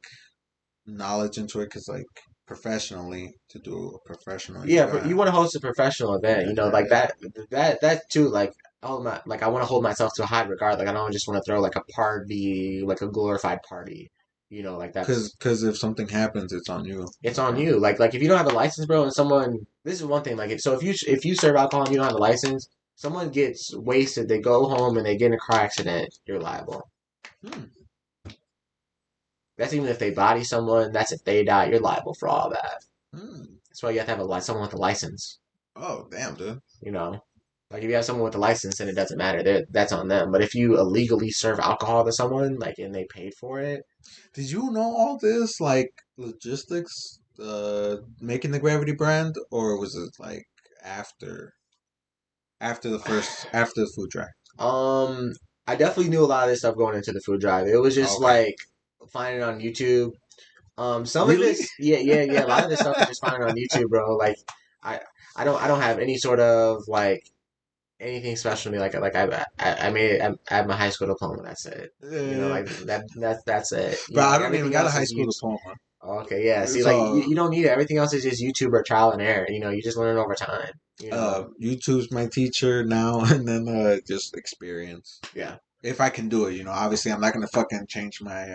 knowledge into it, because like professionally to do a professional Yeah, but you event. want to host a professional event, you know, like Yeah, that too. Like, oh my, like I want to hold myself to a high regard. Like, I don't just want to throw like a party, like a glorified party. You know, like that's because if something happens, it's on you. it's on you. Like if you don't have a license, bro, and someone, this is one thing. Like, if you serve alcohol and you don't have a license, someone gets wasted, they go home and they get in a car accident, you're liable. Hmm. That's even if they body someone. That's if they die, you're liable for all that. Hmm. That's why you have to have someone with a license. Oh damn, dude. You know, like if you have someone with a license, then it doesn't matter. That's on them. But if you illegally serve alcohol to someone, like and they paid for it, Did you know all this like logistics, making the Gravity brand, or was it like after after the food drive? um, I definitely knew a lot of this stuff going into the food drive. It was just Okay. like finding it on YouTube. Some of Really? this, yeah. A lot of this stuff is just finding on YouTube, bro. Like, I, I don't have any sort of like anything special to me. Like I made I have my high school diploma. That's it. You know, Yeah. like that's it. You But know, I like don't even everything got a else high is school YouTube. diploma. Okay, yeah. See, like So you don't need it. Everything else is just YouTube or trial and error. You know, you just learn it over time. You know, YouTube's my teacher now, and then just experience. yeah, If I can do it, obviously I'm not gonna fucking change my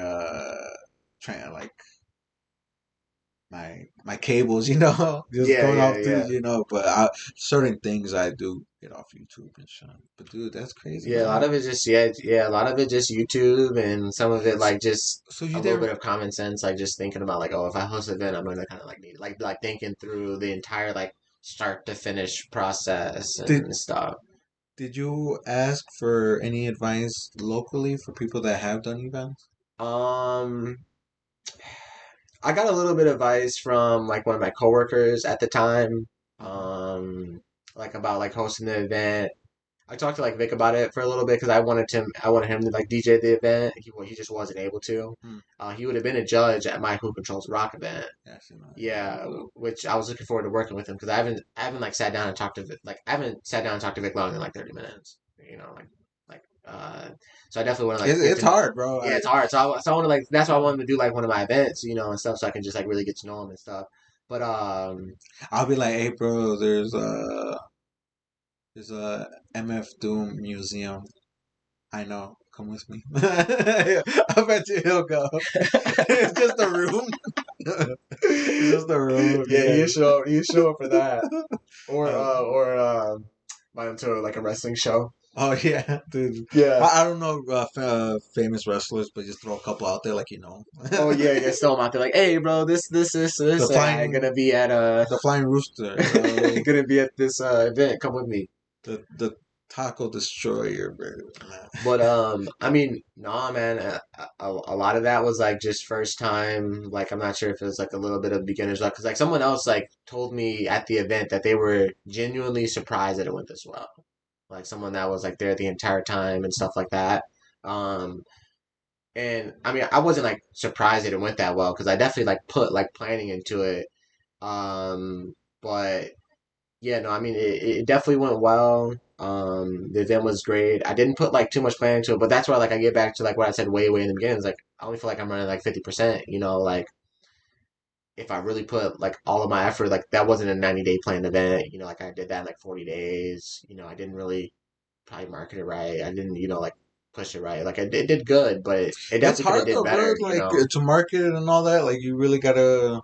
like my cables, just going off to yeah. But certain things I do get off YouTube and shit. But dude, that's crazy, Yeah, a lot man. of it just a lot of it just YouTube and some of it like just So a you little there? bit of common sense, like just thinking about like, oh, if I host an event, I'm gonna kind of like need like thinking through the entire like start to finish process Did and stuff. did you ask for any advice locally for people that have done events? Um, I got a little bit of advice from like one of my coworkers at the time, Hmm. um, like about like hosting the event. I talked to like Vic about it for a little bit because I wanted him to like DJ the event. He just wasn't able to. Hmm. He would have been a judge at my Who Controls Rock event. Yes, Yeah, which I was looking forward to working with him because I haven't like sat down and talked to Vic, like I haven't sat down and talked to Vic longer than like 30 minutes. You know, like so I definitely want to like get It's to know. hard, bro. Yeah, it's hard. So I want to like that's why I wanted to do like one of my events, you know, and stuff, so I can just like really get to know him and stuff. But I'll be like, hey, bro, there's a MF Doom museum. I know. Come with me. I bet you he'll go. It's just a room. It's just a room. yeah, Yeah. you show up for that, Uh, or buy him to like a wrestling show. oh yeah, dude. Yeah. I don't know famous wrestlers, but just throw a couple out there, like Oh yeah, yeah. Still, I'm out there like, hey, bro, the this. flying, Gonna be at the flying rooster, gonna be at this event. Come with me. the taco destroyer, bro. But I mean, nah, man. A lot of that was like just first time. Like I'm not sure if it was like a little bit of beginner's luck because like someone else like told me at the event that they were genuinely surprised that it went this well. like someone that was like there the entire time and stuff like that. Um, and I mean, I wasn't like surprised that it went that well because I definitely like put like planning into it. But yeah, no, I mean, it definitely went well. The event was great. I didn't put like too much plan into it, but that's why like I get back to like what I said way in the beginning. It's like I only feel like I'm running like 50%. You know, like if I really put like all of my effort, like that wasn't a 90-day planned event. You know, like I did that in like 40 days. You know, I didn't really probably market it right. I didn't, like push it right. Like it did good, but it It's definitely could have hard did though, bro. better. You Like know. to market it and all that. Like you really gotta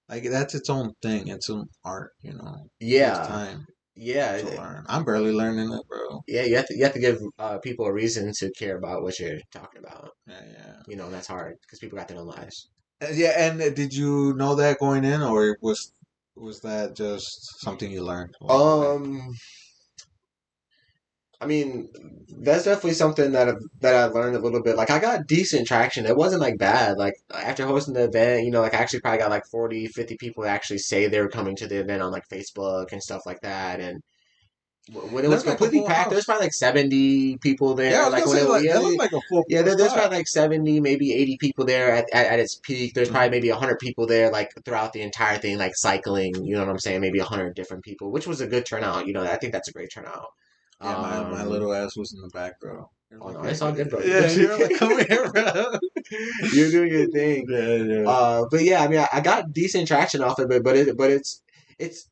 like that's its own thing. It's an art. It takes Yeah, time yeah, to learn. I'm barely learning it, bro. yeah. You have to give people a reason to care about what you're talking about. Yeah, yeah. You know, and that's hard because people got their own lives. Yeah, and did you know that going in, or was that just something you learned along the way? Um, I mean, that's definitely something that I learned a little bit. Like I got decent traction. It wasn't like bad. Like after hosting the event, like I actually probably got like 40, 50 people that actually say they were coming to the event on like Facebook and stuff like that. And when it It was looked like a completely full packed, there was house. probably like 70 people Yeah, I there. was Like gonna when say it, like yeah, that looked like a yeah, full there's spot. probably like 70, maybe 80 people there at its peak. There's probably Mhm. maybe 100 people there like throughout the entire thing, like cycling. You know what I'm saying? Maybe 100 different people, which was a good turnout. I think that's a great turnout. Yeah, my Um, little ass was in the back, bro. It was oh like, no, hey, it's all good, bro. You're yeah, doing she your was like, come here, bro. you're doing your thing. Yeah, yeah. But yeah, I mean, I got decent traction off of it, but it's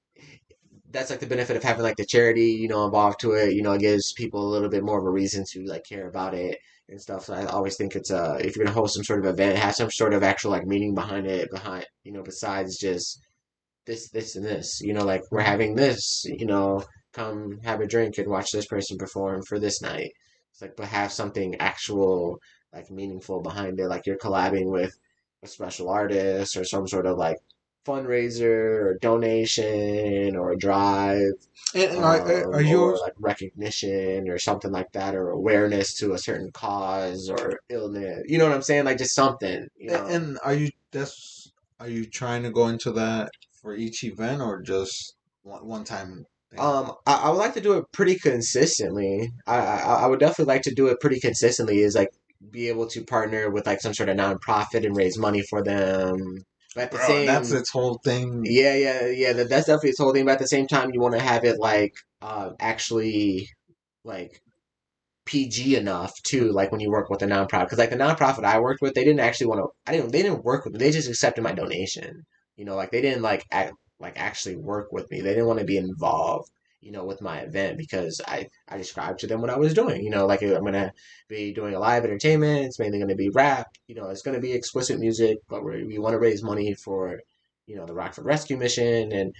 that's like the benefit of having like the charity, involved to it. It gives people a little bit more of a reason to like care about it and stuff. So I always think it's if you're gonna host some sort of event, have some sort of actual like meaning behind it, besides just this and this. Like we're Mhm. having this. Come have a drink and watch this person perform for this night. It's like, but have something actual, like meaningful behind it. Like you're collabing with a special artist or some sort of like fundraiser or donation or a drive, And are or yours? like recognition or something like that, or awareness to a certain cause or illness. You know what I'm saying? Like just something. And are you that's are you trying to go into that for each event or just one time thing? I would like to do it pretty consistently. I would definitely like to do it pretty consistently. Is like be able to partner with like some sort of nonprofit and raise money for them. But at the Bro, that's same, its whole thing. yeah, that's definitely its whole thing. But at the same time, you want to have it like actually like PG enough too. Like when you work with a nonprofit, because like the nonprofit I worked with, they didn't actually want to. They didn't work with me. They just accepted my donation. Like they didn't like actually work with me. They didn't want to be involved. With my event because I described to them what I was doing. Like I'm gonna be doing a live entertainment. It's mainly gonna be rap. It's gonna be explicit music, but we want to raise money for the Rockford Rescue Mission and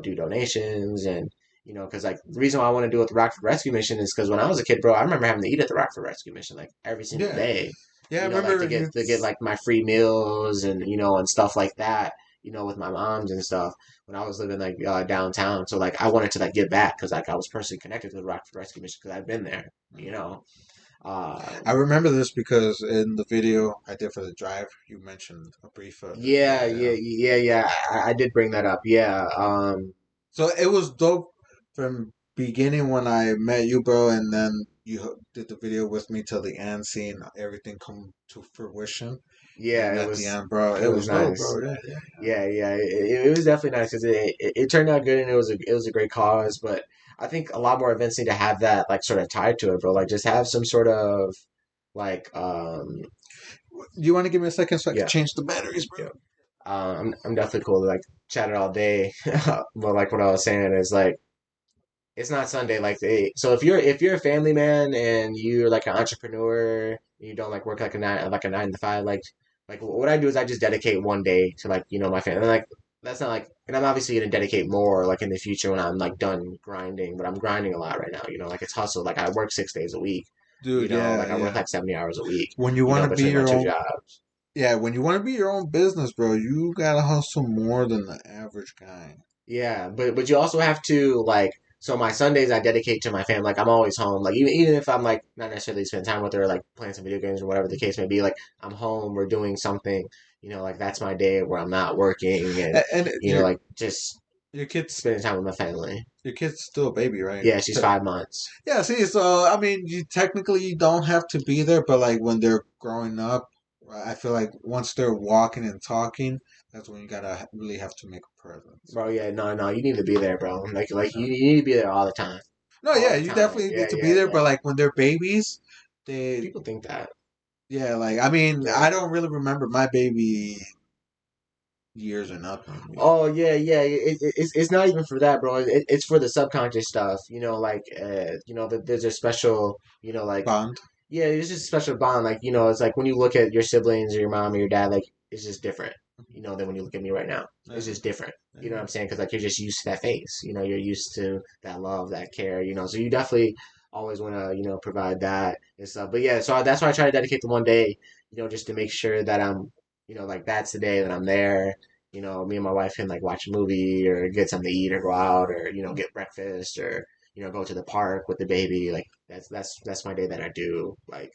do donations and because like the reason why I want to do it with the Rockford Rescue Mission is because when I was a kid, bro, I remember having to eat at the Rockford Rescue Mission like every single Yeah. day. Yeah, I Like remember to get like my free meals and and stuff like that. With my moms and stuff when I was living like downtown. So like I wanted to like give back because like I was personally connected to the Rockford Rescue Mission because I've been there. I Um, remember this because in the video I did for the drive, you mentioned a brief of it. yeah, Yeah, yeah, yeah. yeah. I did bring that up. Yeah. So it was dope from beginning when I met you, bro, and then you did the video with me till the end, seeing everything come to fruition. Yeah. And It at the was. end, bro, It it was was dope, nice. bro. Yeah, yeah, Yeah. It was definitely nice because it turned out good and it was a great cause. But I think a lot more events need to have that like sort of tied to it, bro. Like just have some sort of like Do you want to give me a second so I can yeah, change the batteries, bro? yeah. I'm definitely cool to like chat it all day. But like what I was saying is like it's not Sunday like so if you're a family man and you're like an entrepreneur, you don't like work like a nine to five like what I do is I just dedicate one day to like my family. And, like that's not like and I'm obviously gonna dedicate more like in the future when I'm like done grinding, but I'm grinding a lot right now. Like it's hustle. Like I work 6 days a week. Dude, Like yeah, I work yeah. like 70 hours a week. When you want to be Between my your two own, jobs. yeah, when you want to be your own business, bro, you gotta hustle more than the average guy. Yeah, but you also have to like so my Sundays I dedicate to my family. Like I'm always home. Like even if I'm like not necessarily spend time with her, like playing some video games or whatever the case may be. Like I'm home, we're doing something. Like that's my day where I'm not working and And like just your kid's spending time with my family. your kid's still a baby, right? Yeah, she's 5 months. Yeah, see, so I mean, you technically you don't have to be there, but like when they're growing up, I feel like once they're walking and talking, that's when you gotta really have to make a presence. Bro, yeah, no, you need to be there, bro. Like Yeah. you need to be there all the time. No, All yeah, the you time. definitely Yeah, need to be yeah, there, but yeah. like when they're babies, they People think that. yeah, like I mean, Yeah. I don't really remember my baby years or nothing. Oh yeah, yeah. It's not even for that, bro. It's for the subconscious stuff. Like there's a special, like Bond. yeah, it's just a special bond. Like it's like when you look at your siblings or your mom or your dad, like it's just different. Than when you look at me right now. Yeah, It's just different. You know what yeah. I'm saying? Because like you're just used to that face. You're used to that love, that care. So you definitely always want to provide that and stuff. But yeah, so that's why I try to dedicate the one day. Just to make sure that I'm like that's the day that I'm there. Me and my wife can like watch a movie or get something to eat or go out or get breakfast or go to the park with the baby. Like that's my day that I do. Like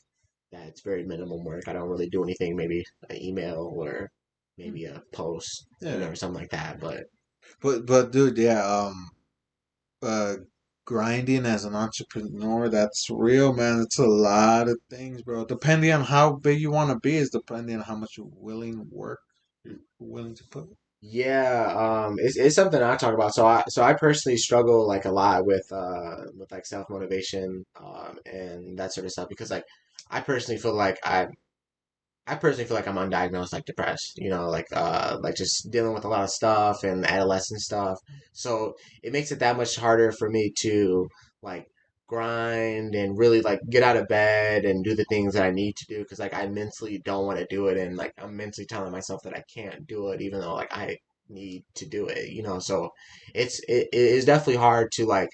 that's very minimum work. I don't really do anything. Maybe an email or maybe a post, Yeah. or something like that. But But dude, yeah, uh grinding as an entrepreneur, that's real, man. It's a lot of things, bro. Depending on how big you want to be is depending on how much you're willing to put. yeah, it's something I talk about. So I personally struggle like a lot with like self motivation and that sort of stuff because like I personally feel like I'm undiagnosed, like depressed, like just dealing with a lot of stuff and adolescent stuff. So it makes it that much harder for me to like grind and really like get out of bed and do the things that I need to do because like I mentally don't want to do it and like I'm mentally telling myself that I can't do it even though like I need to do it. So it is definitely hard to like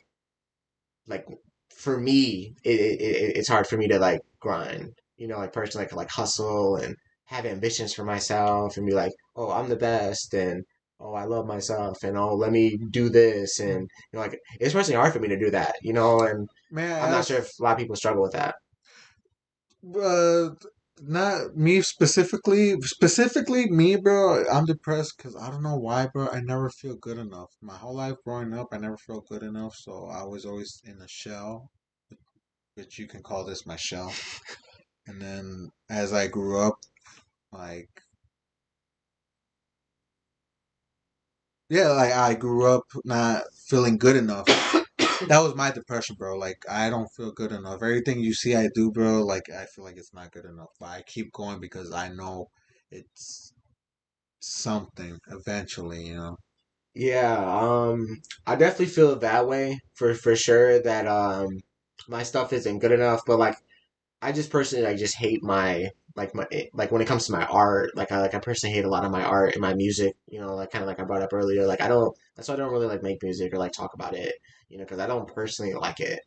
for me it's hard for me to like grind like personally like hustle and have ambitions for myself and be like oh I'm the best and oh I love myself and oh let me do this and like it's personally hard for me to do that and May I I'm not sure ask, if a lot of people struggle with that. uh, not me specifically. Specifically, me, bro. I'm depressed because I don't know why, bro. I never feel good enough. My whole life growing up, I never felt good enough. So I was always in a shell, which you can call this my shell. And then as I grew up, like yeah, like I grew up not feeling good enough. That was my depression, bro. Like I don't feel good enough. Everything you see I do, bro, like I feel like it's not good enough. But I keep going because I know it's something eventually. Yeah, I definitely feel that way for sure that my stuff isn't good enough but like I just personally like just hate my when it comes to my art I personally hate a lot of my art and my music like kind of like I brought up earlier like I don't that's why I don't really like make music or like talk about it because I don't personally like it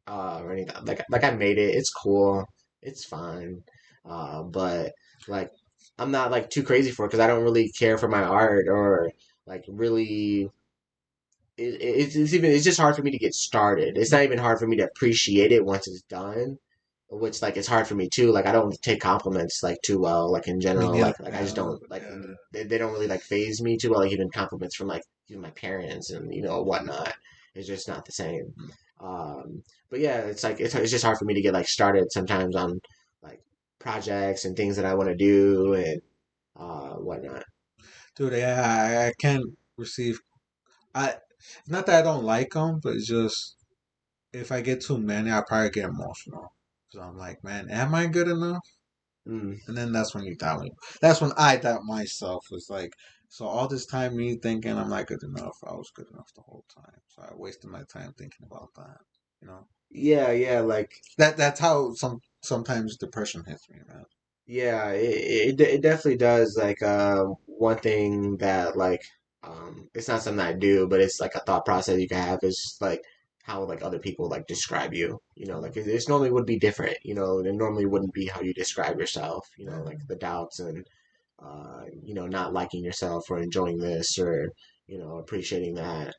or anything like I made it it's cool it's fine but like I'm not like too crazy for it because I don't really care for my art or like really it's just hard for me to get started. It's not even hard for me to appreciate it once it's done, which like it's hard for me too. Like I don't take compliments like too well. Like in Me general, neither. like I just Yeah, don't like yeah. they don't really like phase me too well. Like even compliments from like even my parents and whatnot. It's just not the same. But yeah, it's like it's just hard for me to get like started sometimes on like projects and things that I want to do and whatnot. Dude, yeah, I can't receive. I not that I don't like them, but it's just if I get too many, I probably get emotional. So I'm like, man, am I good enough? Mm. And then that's when you doubt me. That's when I doubt myself. Was like, so all this time me thinking I'm not good enough, I was good enough the whole time. So I wasted my time thinking about that. You know Yeah, yeah, like that's how sometimes depression hits me, man. yeah, it definitely does. Like, one thing that like, it's not something I do, but it's like a thought process you can have is like how like other people like describe you. Like it's normally would be different. It normally wouldn't be how you describe yourself. Like the doubts and not liking yourself or enjoying this or appreciating that.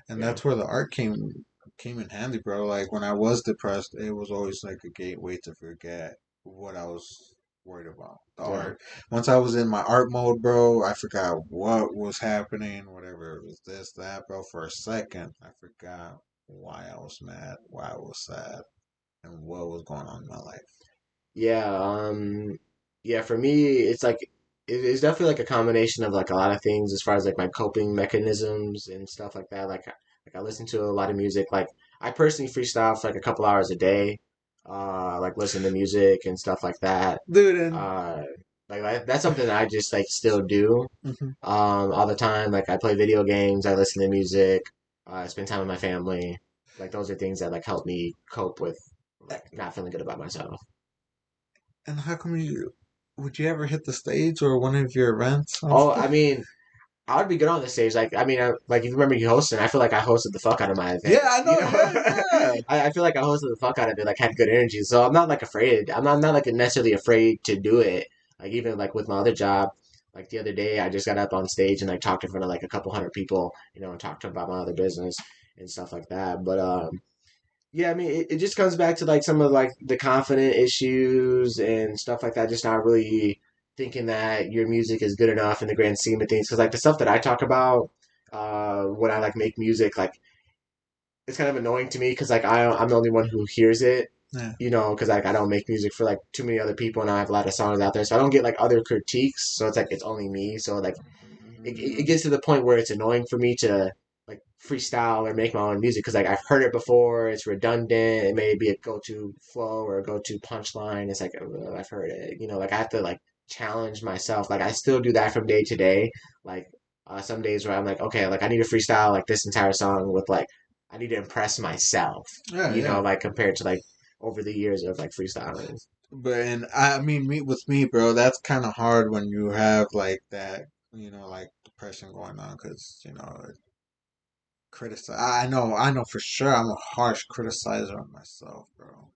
And Yeah. that's where the art came in handy, bro. Like when I was depressed, it was always like a gateway to forget what I was worried about the Yeah. art. Once I was in my art mode, bro, I forgot what was happening, whatever it was, this, that, bro. For a second, I forgot why I was mad, why I was sad, and what was going on in my life. Yeah, yeah, for me, it's like it's definitely like a combination of like a lot of things as far as like my coping mechanisms and stuff like that. Like I listen to a lot of music. Like I personally freestyle for like a couple hours a day. Like listen to music and stuff like that. Dude, and Uh, that's something that I just like still do mhm. all the time. Like I play video games, I listen to music, I spend time with my family. Like those are things that like help me cope with like not feeling good about myself. And how come would you ever hit the stage or one of your events? Oh, I mean, I would be good on the stage. Like, I mean, like if you remember you hosting, I feel like I hosted the fuck out of my Yeah, event. I You know. know, Yeah, yeah. I feel like I hosted the fuck out of it. Like, had good energy, so I'm not like afraid. I'm not like necessarily afraid to do it. Like even like with my other job, like the other day, I just got up on stage and like talked in front of like a couple hundred people. And talked about my other business and stuff like that. But yeah, I mean, it just comes back to like some of like the confident issues and stuff like that. Just not really thinking that your music is good enough in the grand scheme of things. Because like the stuff that I talk about when I like make music, like it's kind of annoying to me because like I'm the only one who hears it. Yeah. Because like I don't make music for like too many other people, and I have a lot of songs out there, so I don't get like other critiques. So it's like it's only me. So like it gets to the point where it's annoying for me to like freestyle or make my own music because like I've heard it before, it's redundant, it may be a go-to flow or a go-to punchline. It's like I've heard it, like I have to like challenge myself. Like I still do that from day to day. Like some days where I'm like, okay, like I need to freestyle like this entire song with like I need to impress myself, Yeah, yeah. like compared to like over the years of like freestyling. But and I mean, me with me, bro, that's kind of hard when you have like that, like depression going on, because criticize. I know for sure. I'm a harsh criticizer of myself, bro.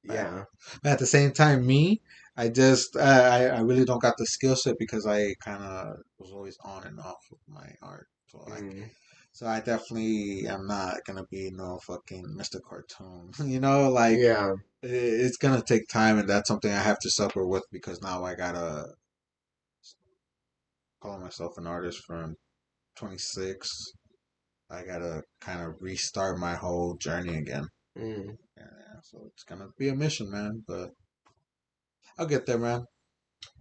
But, Yeah. but at the same time, me, I really don't got the skill set because I kind of was always on and off with my art. Mm. So I definitely am not gonna be no fucking Mr. Cartoon. Like Yeah. it's gonna take time, and that's something I have to suffer with because now I gotta call myself an artist from 26. I gotta kind of restart my whole journey again. Mm. Yeah, so it's gonna be a mission, man. But I'll get there, man.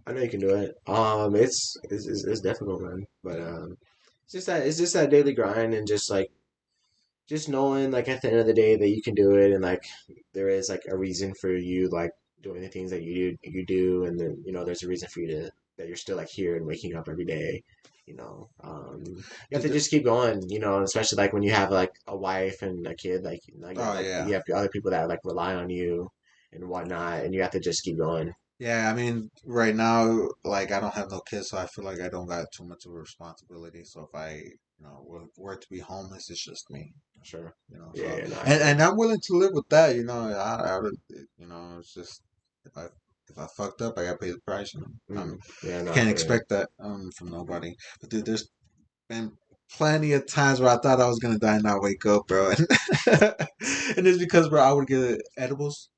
I know you can do it. It's difficult, man. But Yeah. it's just that daily grind and just knowing like at the end of the day that you can do it and like there is like a reason for you like doing the things that you do and then there's a reason for you to that you're still like here and waking up every day. You have to just keep going. Especially like when you have like a wife and a kid, like you have Oh like yeah. you have other people that like rely on you and whatnot, and you have to just keep going. Yeah, I mean, right now, like, I don't have no kids, so I feel like I don't got too much of a responsibility. So if I, were to be homeless, it's just me. Sure. Yeah, So yeah, no, I and feel you. and I'm willing to live with that. It's just if I fucked up, I gotta pay the price. Yeah, I no, I can't feel you. expect that from nobody. But dude, there's been plenty of times where I thought I was gonna die and not wake up, bro. And and it's because, bro, I would get edibles.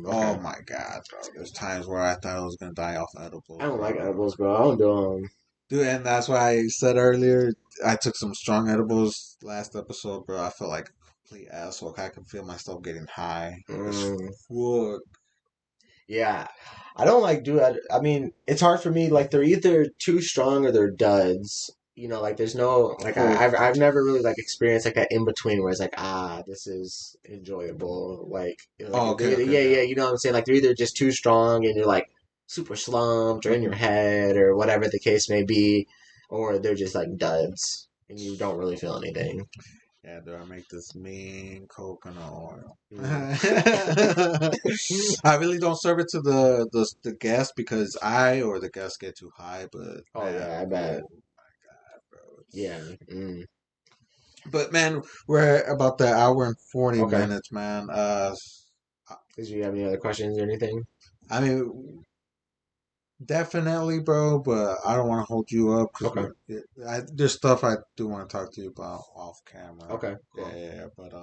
Oh Okay. my god, bro. There's times where I thought I was gonna die off I edibles, don't like bro. edibles, bro. I don't do them. Dude, and that's why I said earlier I took some strong edibles last episode, bro. I felt like a complete asshole. I could feel myself getting high as Mm, fuck. yeah, I don't like do. I mean, it's hard for me. Like they're either too strong or they're duds. Like there's no like Oh, I've never really like experienced like that in between where it's like this is enjoyable. Like oh, they okay, okay, yeah okay. yeah you know what I'm saying. Like they're either just too strong and you're like super slumped or in your Hmm. head or whatever the case may be, or they're just like duds and you don't really feel anything. Yeah, do I make this mean coconut oil? Mm. I really don't serve it to the guests because I or the guests get too high, but Oh man, yeah, I bet. oh my god, bro. Yeah. Mm. But man, we're about the hour and 40 Okay. minutes, man. Did you have any other questions or anything? I mean, definitely, bro, but I don't want to hold you up because Okay. there's stuff I do want to talk to you about off camera. Okay. Yeah, Cool. yeah, yeah. But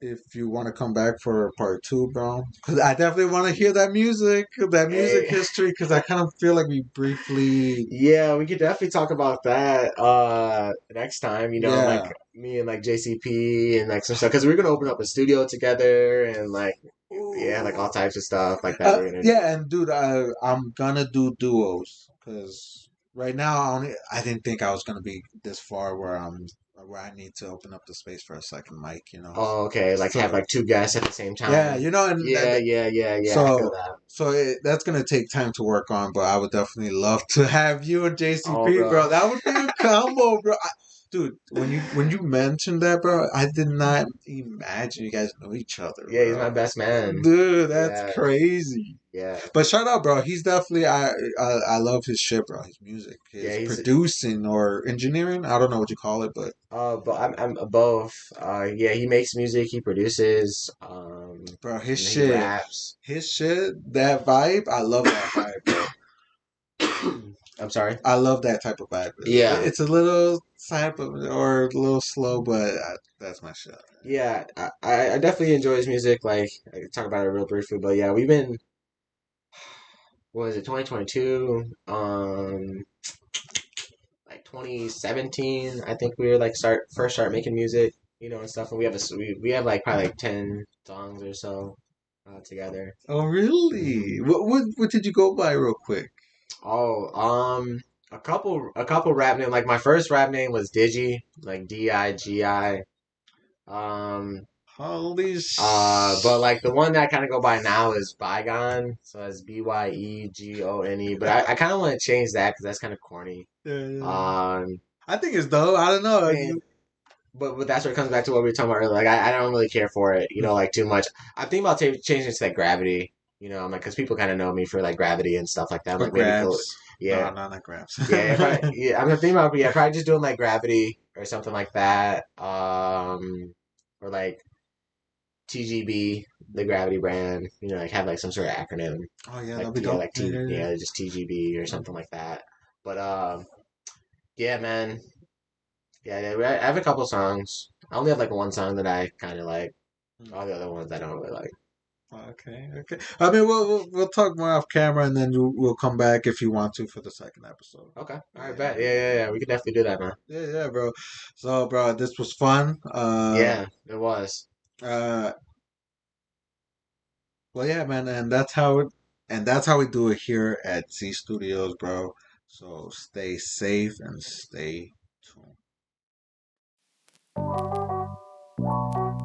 if you want to come back for part two, bro. Because I definitely want to hear that music Hey. history. Because I kind of feel like we briefly, Yeah, we could definitely talk about that next time, like yeah. me and like JCP and like some stuff because we're gonna open up a studio together and like yeah, like all types of stuff like that we're gonna do. Yeah, and dude, I'm gonna do duos because right now I didn't think I was gonna be this far where I need to open up the space for a second mic, you know. Oh, okay, like have So like two guests at the same yeah, time. you know, and Yeah, yeah, yeah, yeah. I feel so that. that's gonna take time to work on, but I would definitely love to have you and Oh, JCP, bro. bro. That would be a combo, bro. Dude, when you mentioned that, bro, I did not imagine you guys know each other, Yeah, he's my bro. best man. Dude, that's Yeah, crazy. yeah, But shout out, bro. He's definitely I love his shit, bro. His music, yeah. his He's producing or engineering. I don't know what you call it, but but I'm both. Yeah, he makes music, he produces, bro, and he raps. his shit, that vibe. I love that vibe, bro. I'm sorry. I love that type of vibe. Yeah, It's a little type of or a little slow, but that's my shit. yeah. I definitely enjoy his music. Like I could talk about it real briefly, but yeah, we've been what was it 2022? Like 2017. I think we were like start making music, and stuff. And we have like probably like 10 songs or so together. Oh, really? Hmm. What did you go by, real quick? Oh, a couple rap name. Like my first rap name was Digi, like Digi. Um, Holy but like the one that I kind of go by now is Bygone, so it's Byegone. But I kind of want to change that because that's kind of corny. Yeah. Um, I think it's dope. I don't I know. mean, but that's where it comes back to what we were talking about earlier. Like I don't really care for it, like too much. I'm thinking about changing it to like Gravity. I'm like because people kind of know me for like Gravity and stuff like that. I'm Or like maybe cool. grabs. Yeah, No, not grabs. yeah, probably, yeah. I'm thinking about probably just doing like Gravity or something like that. Or like TGB, the Gravity brand. Like have like some sort of acronym, Oh yeah, that'll like be yeah, dope. like Yeah, yeah, yeah. just TGB or something like that. But yeah, man, yeah, yeah. I have a couple songs. I only have like one song that I kind of like. Hmm. All the other ones I don't really like. Okay, okay. I mean, we'll talk more off camera, and then we'll come back if you want to for the second episode. Okay, all right, bet. Yeah, Yeah, yeah, yeah, yeah, yeah. We could definitely do that, man. yeah, yeah, bro. So, bro, this was fun. Yeah, it was. Uh, well, yeah, man, and that's how we do it here at Z Studios, bro. So stay safe and stay tuned.